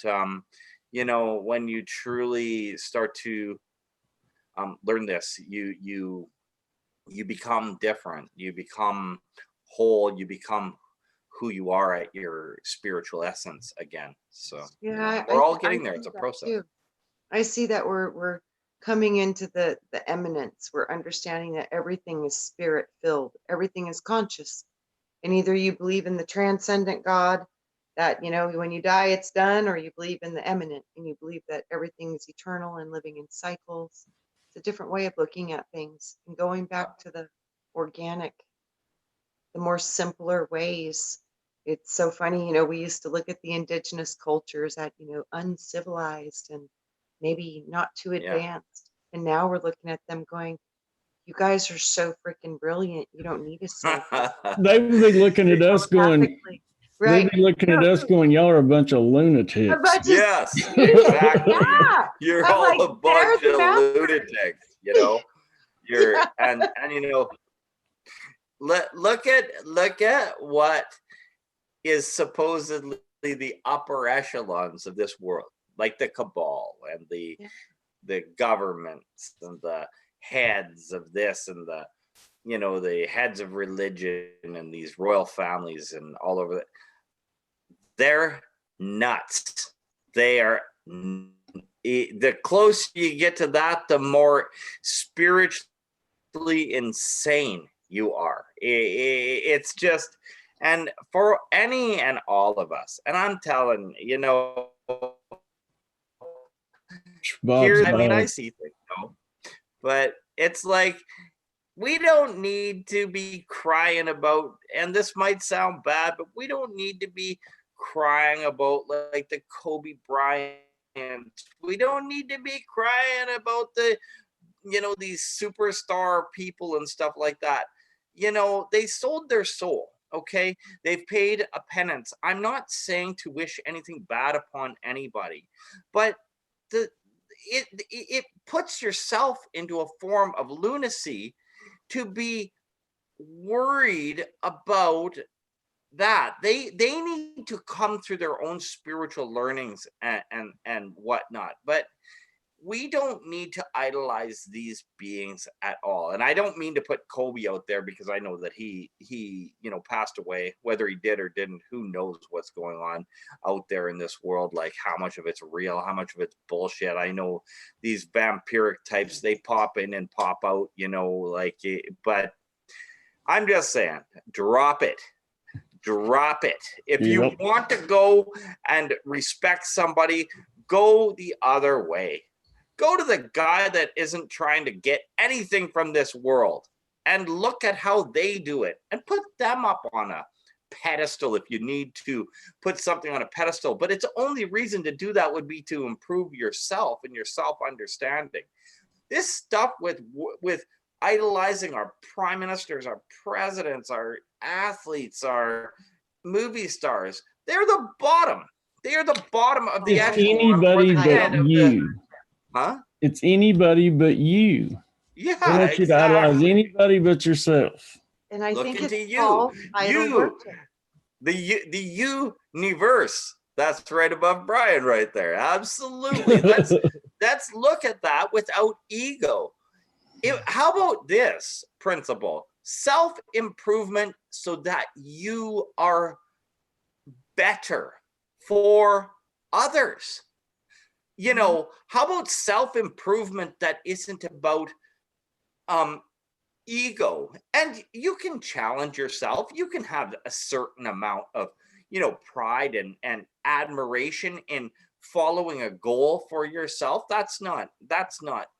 when you truly start to learn this, you become different. You become whole. You become who you are at your spiritual essence again. So Yeah, we're all I getting there. see It's a that process. too. I see that we're coming into the eminence. We're understanding that everything is spirit filled, everything is conscious. And either you believe in the transcendent God, that when you die it's done, or you believe in the eminent and you believe that everything is eternal and living in cycles. It's a different way of looking at things and going back to the organic, the more simpler ways. It's so funny, we used to look at the indigenous cultures at, uncivilized and maybe not too Yeah. advanced. And now we're looking at them going, you guys are so freaking brilliant. You don't need a cell phone. They would be looking at us going, Telepathically, they'd right? be looking at No, us going, y'all are a bunch of a lunatics. bunch of Yes, idiots. exactly. Yeah. You're I'm all like, a there's bunch the of master. lunatics, Yeah. and look at what is supposedly the upper echelons of this world, like the cabal and the governments and the heads of this and the heads of religion and these royal families and all over. They're nuts. They are. The closer you get to that, the more spiritually insane you are. It's just, and for any and all of us, and I'm telling Bob's here, I mean, I dog. see things, but it's like, we don't need to be crying about, and this might sound bad, but we don't need to be crying about like the Kobe Bryant. We don't need to be crying about the these superstar people and stuff like that, they sold their soul. Okay, they've paid a penance. I'm not saying to wish anything bad upon anybody, but it puts yourself into a form of lunacy to be worried about that. They need to come through their own spiritual learnings and whatnot, but we don't need to idolize these beings at all. And I don't mean to put Kobe out there, because I know that he passed away. Whether he did or didn't, who knows what's going on out there in this world, like how much of it's real, how much of it's bullshit. I know these vampiric types, they pop in and pop out, but I'm just saying, drop it. If you want to go and respect somebody, go the other way. Go to the guy that isn't trying to get anything from this world and look at how they do it and put them up on a pedestal if you need to put something on a pedestal. But its only reason to do that would be to improve yourself and your self-understanding. This stuff with idolizing our prime ministers, our presidents, our athletes, our movie stars, they're the bottom. They are the bottom of the It's anybody but you. Huh? It's anybody but you. Yeah, I want you to idolize anybody but yourself. And I think it's you, the universe. That's right above Brian right there. Absolutely. Let's look at that without ego. How about this principle? Self-improvement so that you are better for others. How about self-improvement that isn't about ego? And you can challenge yourself. You can have a certain amount of, pride and admiration in following a goal for yourself. That's not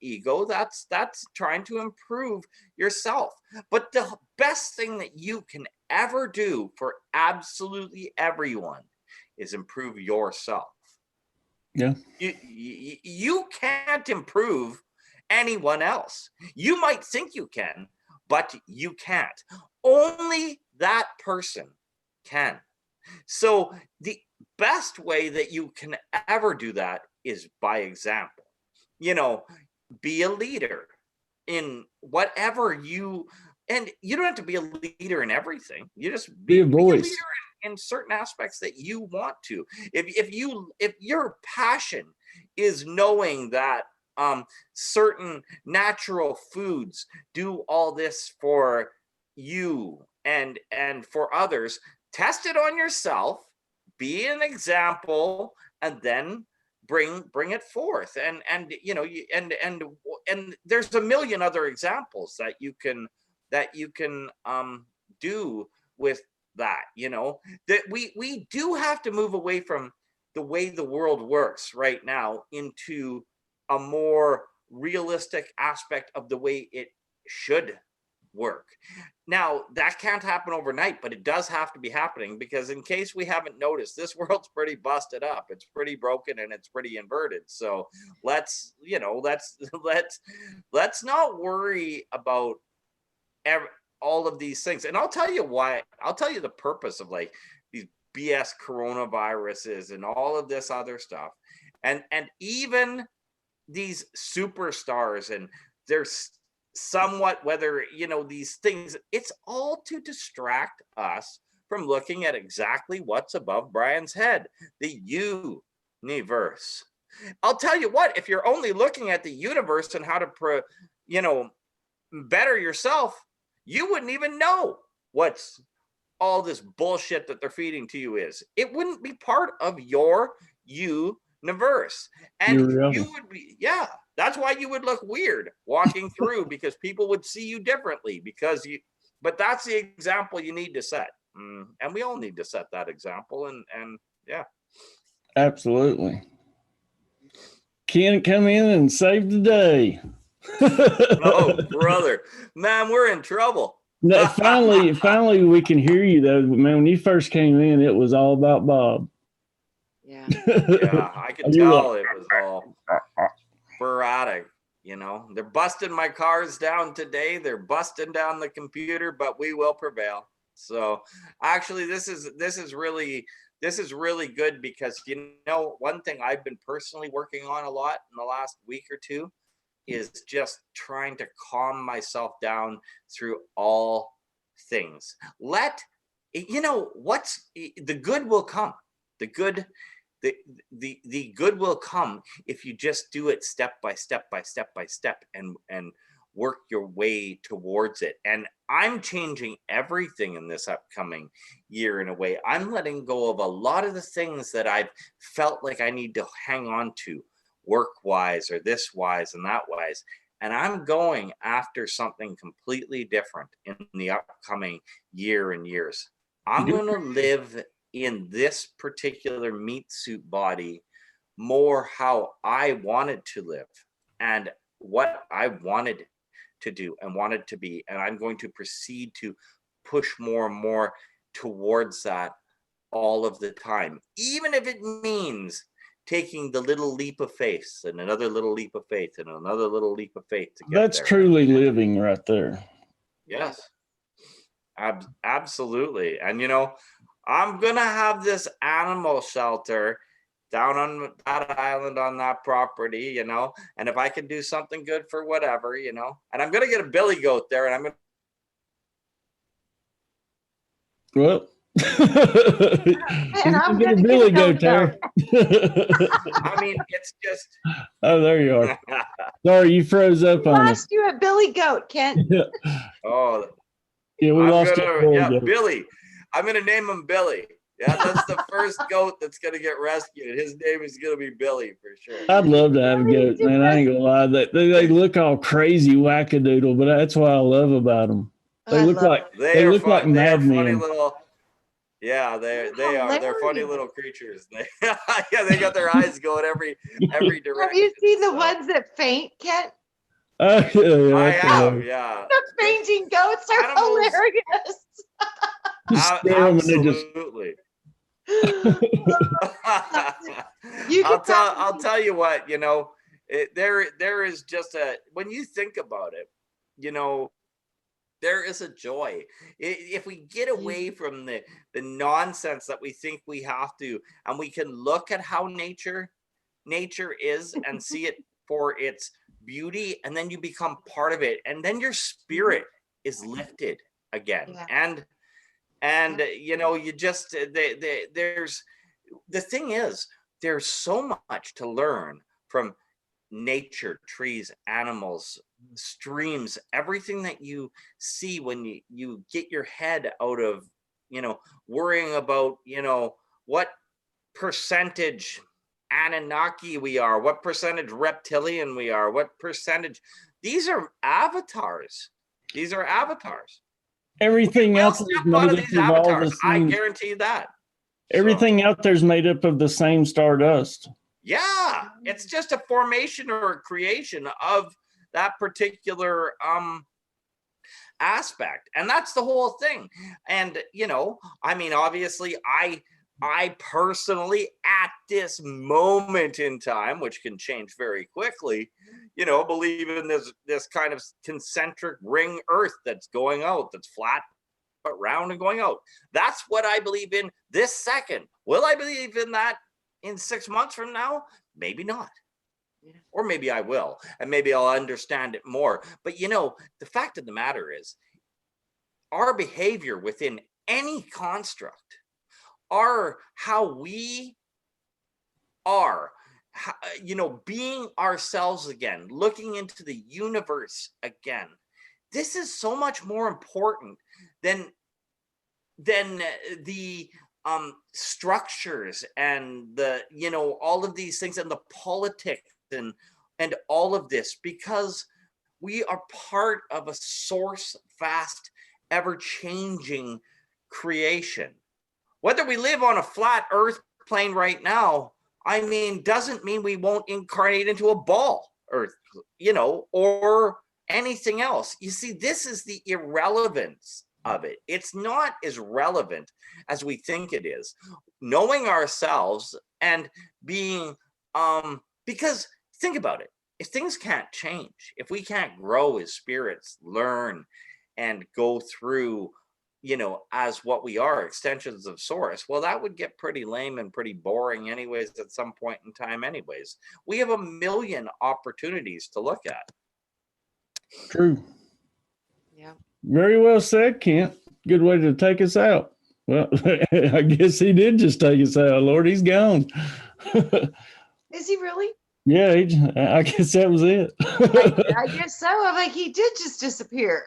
ego. That's trying to improve yourself. But the best thing that you can ever do for absolutely everyone is improve yourself. Yeah. You can't improve anyone else. You might think you can, but you can't. Only that person can. So the best way that you can ever do that is by example. Be a leader in whatever and you don't have to be a leader in everything. You just be a voice. Leader in certain aspects that you want to. If your passion is knowing that certain natural foods do all this for you and for others, test it on yourself, be an example, and then bring it forth. And there's a million other examples that you can do with that. That we do have to move away from the way the world works right now into a more realistic aspect of the way it should work. Now, that can't happen overnight, but it does have to be happening, because in case we haven't noticed, this world's pretty busted up. It's pretty broken and it's pretty inverted. So let's not worry about all of these things. And I'll tell you why. I'll tell you the purpose of like these BS coronaviruses and all of this other stuff. And even these superstars, and there's somewhat, whether these things, it's all to distract us from looking at exactly what's above Brian's head, the universe. I'll tell you what, if you're only looking at the universe and how to better yourself, you wouldn't even know what's all this bullshit that they're feeding to you is. It wouldn't be part of your universe. And you would be, that's why you would look weird walking through, because people would see you differently, but that's the example you need to set. And we all need to set that example. And yeah. Absolutely. Ken, come in and save the day. Oh, brother, man, we're in trouble. No, finally we can hear you though. Man, when you first came in, it was all about Bob. Yeah. Yeah, I could tell it was all sporadic. They're busting my cars down today. They're busting down the computer, but we will prevail. So actually, this is really good, because one thing I've been personally working on a lot in the last week or two is just trying to calm myself down through all things. What's the good will come. The good the good will come if you just do it step by step by step by step, and work your way towards it. And I'm changing everything in this upcoming year in a way. I'm letting go of a lot of the things that I've felt like I need to hang on to, work wise or this wise and that wise. And I'm going after something completely different in the upcoming year and years. I'm going to live in this particular meat suit body more how I wanted to live and what I wanted to do and wanted to be. And I'm going to proceed to push more and more towards that all of the time, even if it means taking the little leap of faith and another little leap of faith and another little leap of faith to get That's there. truly living right there. Yes, absolutely. And I'm gonna have this animal shelter down on that island on that property, and if I can do something good for whatever, and I'm gonna get a billy goat there, and I'm gonna. Well, And I'm get a gonna billy get a goat there. I mean, it's just. Oh, there you are. Sorry, you froze up We on us. lost you a billy goat, Kent. Oh, Yeah, we lost you. Yeah, Billy. I'm gonna name him Billy. Yeah, that's the first goat that's gonna get rescued. His name is gonna be Billy for sure. I'd love to have a goat, man. I ain't gonna lie. They look all crazy wackadoodle, but that's what I love about them. They look like they look like fun. They are funny madmen. little. Yeah, they are. They're funny little creatures. Yeah, they got their eyes going every direction. Have you seen the ones that faint, Kent? Yeah, I have, yeah. The fainting goats are Animals. hilarious. Absolutely. I'll tell you what, there is just when you think about it, there is a joy. If we get away from the nonsense that we think we have to, and we can look at how nature is and see it for its beauty, and then you become part of it, and then your spirit is lifted again. And you just there's the thing is, there's so much to learn from nature, trees, animals, streams, everything that you see when you get your head out of worrying about what percentage Anunnaki we are, what percentage reptilian we are, what percentage. These are avatars. Everything else is made up of all the same. I guarantee that. Everything out there's made up of the same stardust. Yeah, it's just a formation or a creation of that particular aspect, and that's the whole thing. And I mean, obviously, I personally, at this moment in time, which can change very quickly, believe in this kind of concentric ring Earth that's going out, that's flat but round and going out. That's what I believe in this second. Will I believe in that in 6 months from now? Maybe not. Or maybe I will, and maybe I'll understand it more. But the fact of the matter is, our behavior within any construct, how we are, being ourselves again, looking into the universe again. This is so much more important than the structures and the all of these things and the politics and all of this, because we are part of a source, vast, ever-changing creation. Whether we live on a flat earth plane right now, I mean, doesn't mean we won't incarnate into a ball earth, or anything else. You see, this is the irrelevance of it. It's not as relevant as we think it is. Knowing ourselves and being, because think about it. if things can't change, if we can't grow as spirits, learn and go through, as what we are, extensions of source, well, that would get pretty lame and pretty boring anyways at some point in time anyways. We have a million opportunities to look at. True. Yeah. Very well said, Kent. Good way to take us out. Well, I guess he did just take us out. Lord, he's gone. Is he really? Yeah, I guess that was it. I guess so. I'm like, he did just disappear.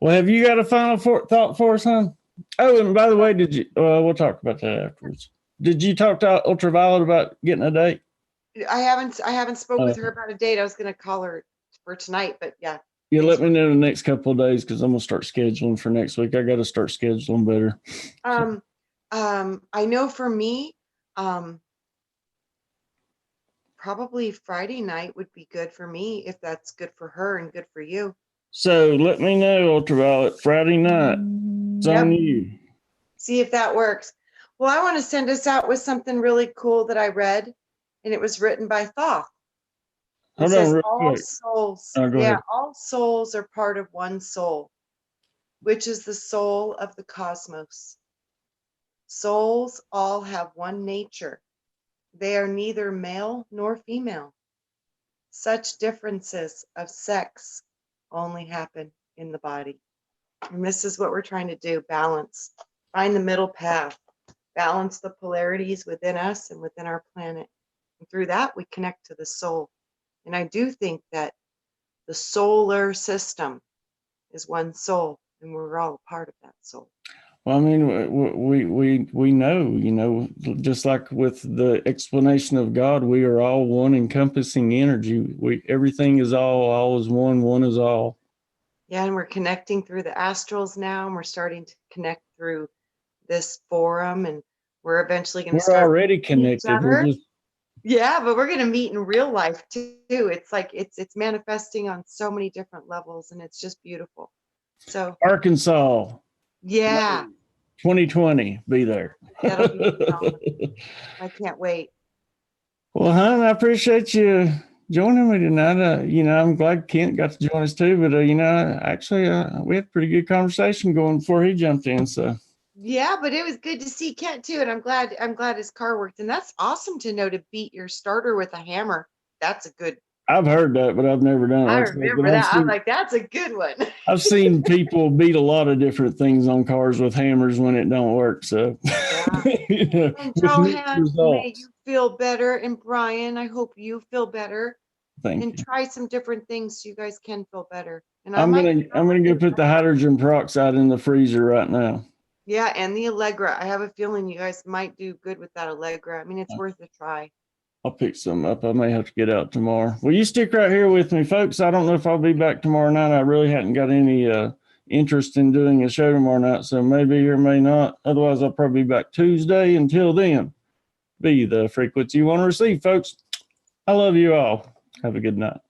Well, have you got a final thought for us, hon? Oh, and by the way, did you? We'll talk about that afterwards. Did you talk to Ultraviolet about getting a date? I haven't spoke with her about a date. I was going to call her for tonight, but yeah. Yeah, let me know the next couple of days because I'm gonna start scheduling for next week. I got to start scheduling better. I know for me, probably Friday night would be good for me if that's good for her and good for you. So let me know, Ultraviolet. Friday night. It's on you. See if that works. Well, I want to send us out with something really cool that I read, and it was written by Thoth. It says, all souls, all souls are part of one soul, which is the soul of the cosmos. Souls all have one nature. They are neither male nor female. Such differences of sex only happen in the body. And this is what we're trying to do, balance. Find the middle path. Balance the polarities within us and within our planet. And through that, we connect to the soul. And I do think that the solar system is one soul, and we're all a part of that soul. Well, I mean, we know, just like with the explanation of God, we are all one encompassing energy. Everything is all is one is all. Yeah, and we're connecting through the astrals now, and we're starting to connect through this forum, and we're eventually going to start. We're already connected. Yeah, but we're going to meet in real life too. It's like it's manifesting on so many different levels, and it's just beautiful. So Arkansas. Yeah. 2020, be there. That'll be I can't wait. Well, hon, I appreciate you joining me tonight. I'm glad Kent got to join us too, but actually, we had a pretty good conversation going before he jumped in. So. Yeah, but it was good to see Kent too, and I'm glad his car worked. And that's awesome to know, to beat your starter with a hammer. That's a good. I've heard that, but I've never done it. I remember that. I'm like, that's a good one. I've seen people beat a lot of different things on cars with hammers when it don't work. So, yeah. And Johan, may you feel better. And Brian, I hope you feel better. Thank you. And try some different things so you guys can feel better. And I'm gonna go put the hydrogen peroxide in the freezer right now. Yeah, and the Allegra. I have a feeling you guys might do good with that Allegra. I mean, it's worth a try. I'll pick some up. I may have to get out tomorrow. Well, you stick right here with me, folks. I don't know if I'll be back tomorrow night. I really hadn't got any interest in doing a show tomorrow night, so maybe or may not. Otherwise, I'll probably be back Tuesday. Until then, be the frequency you want to receive, folks. I love you all. Have a good night.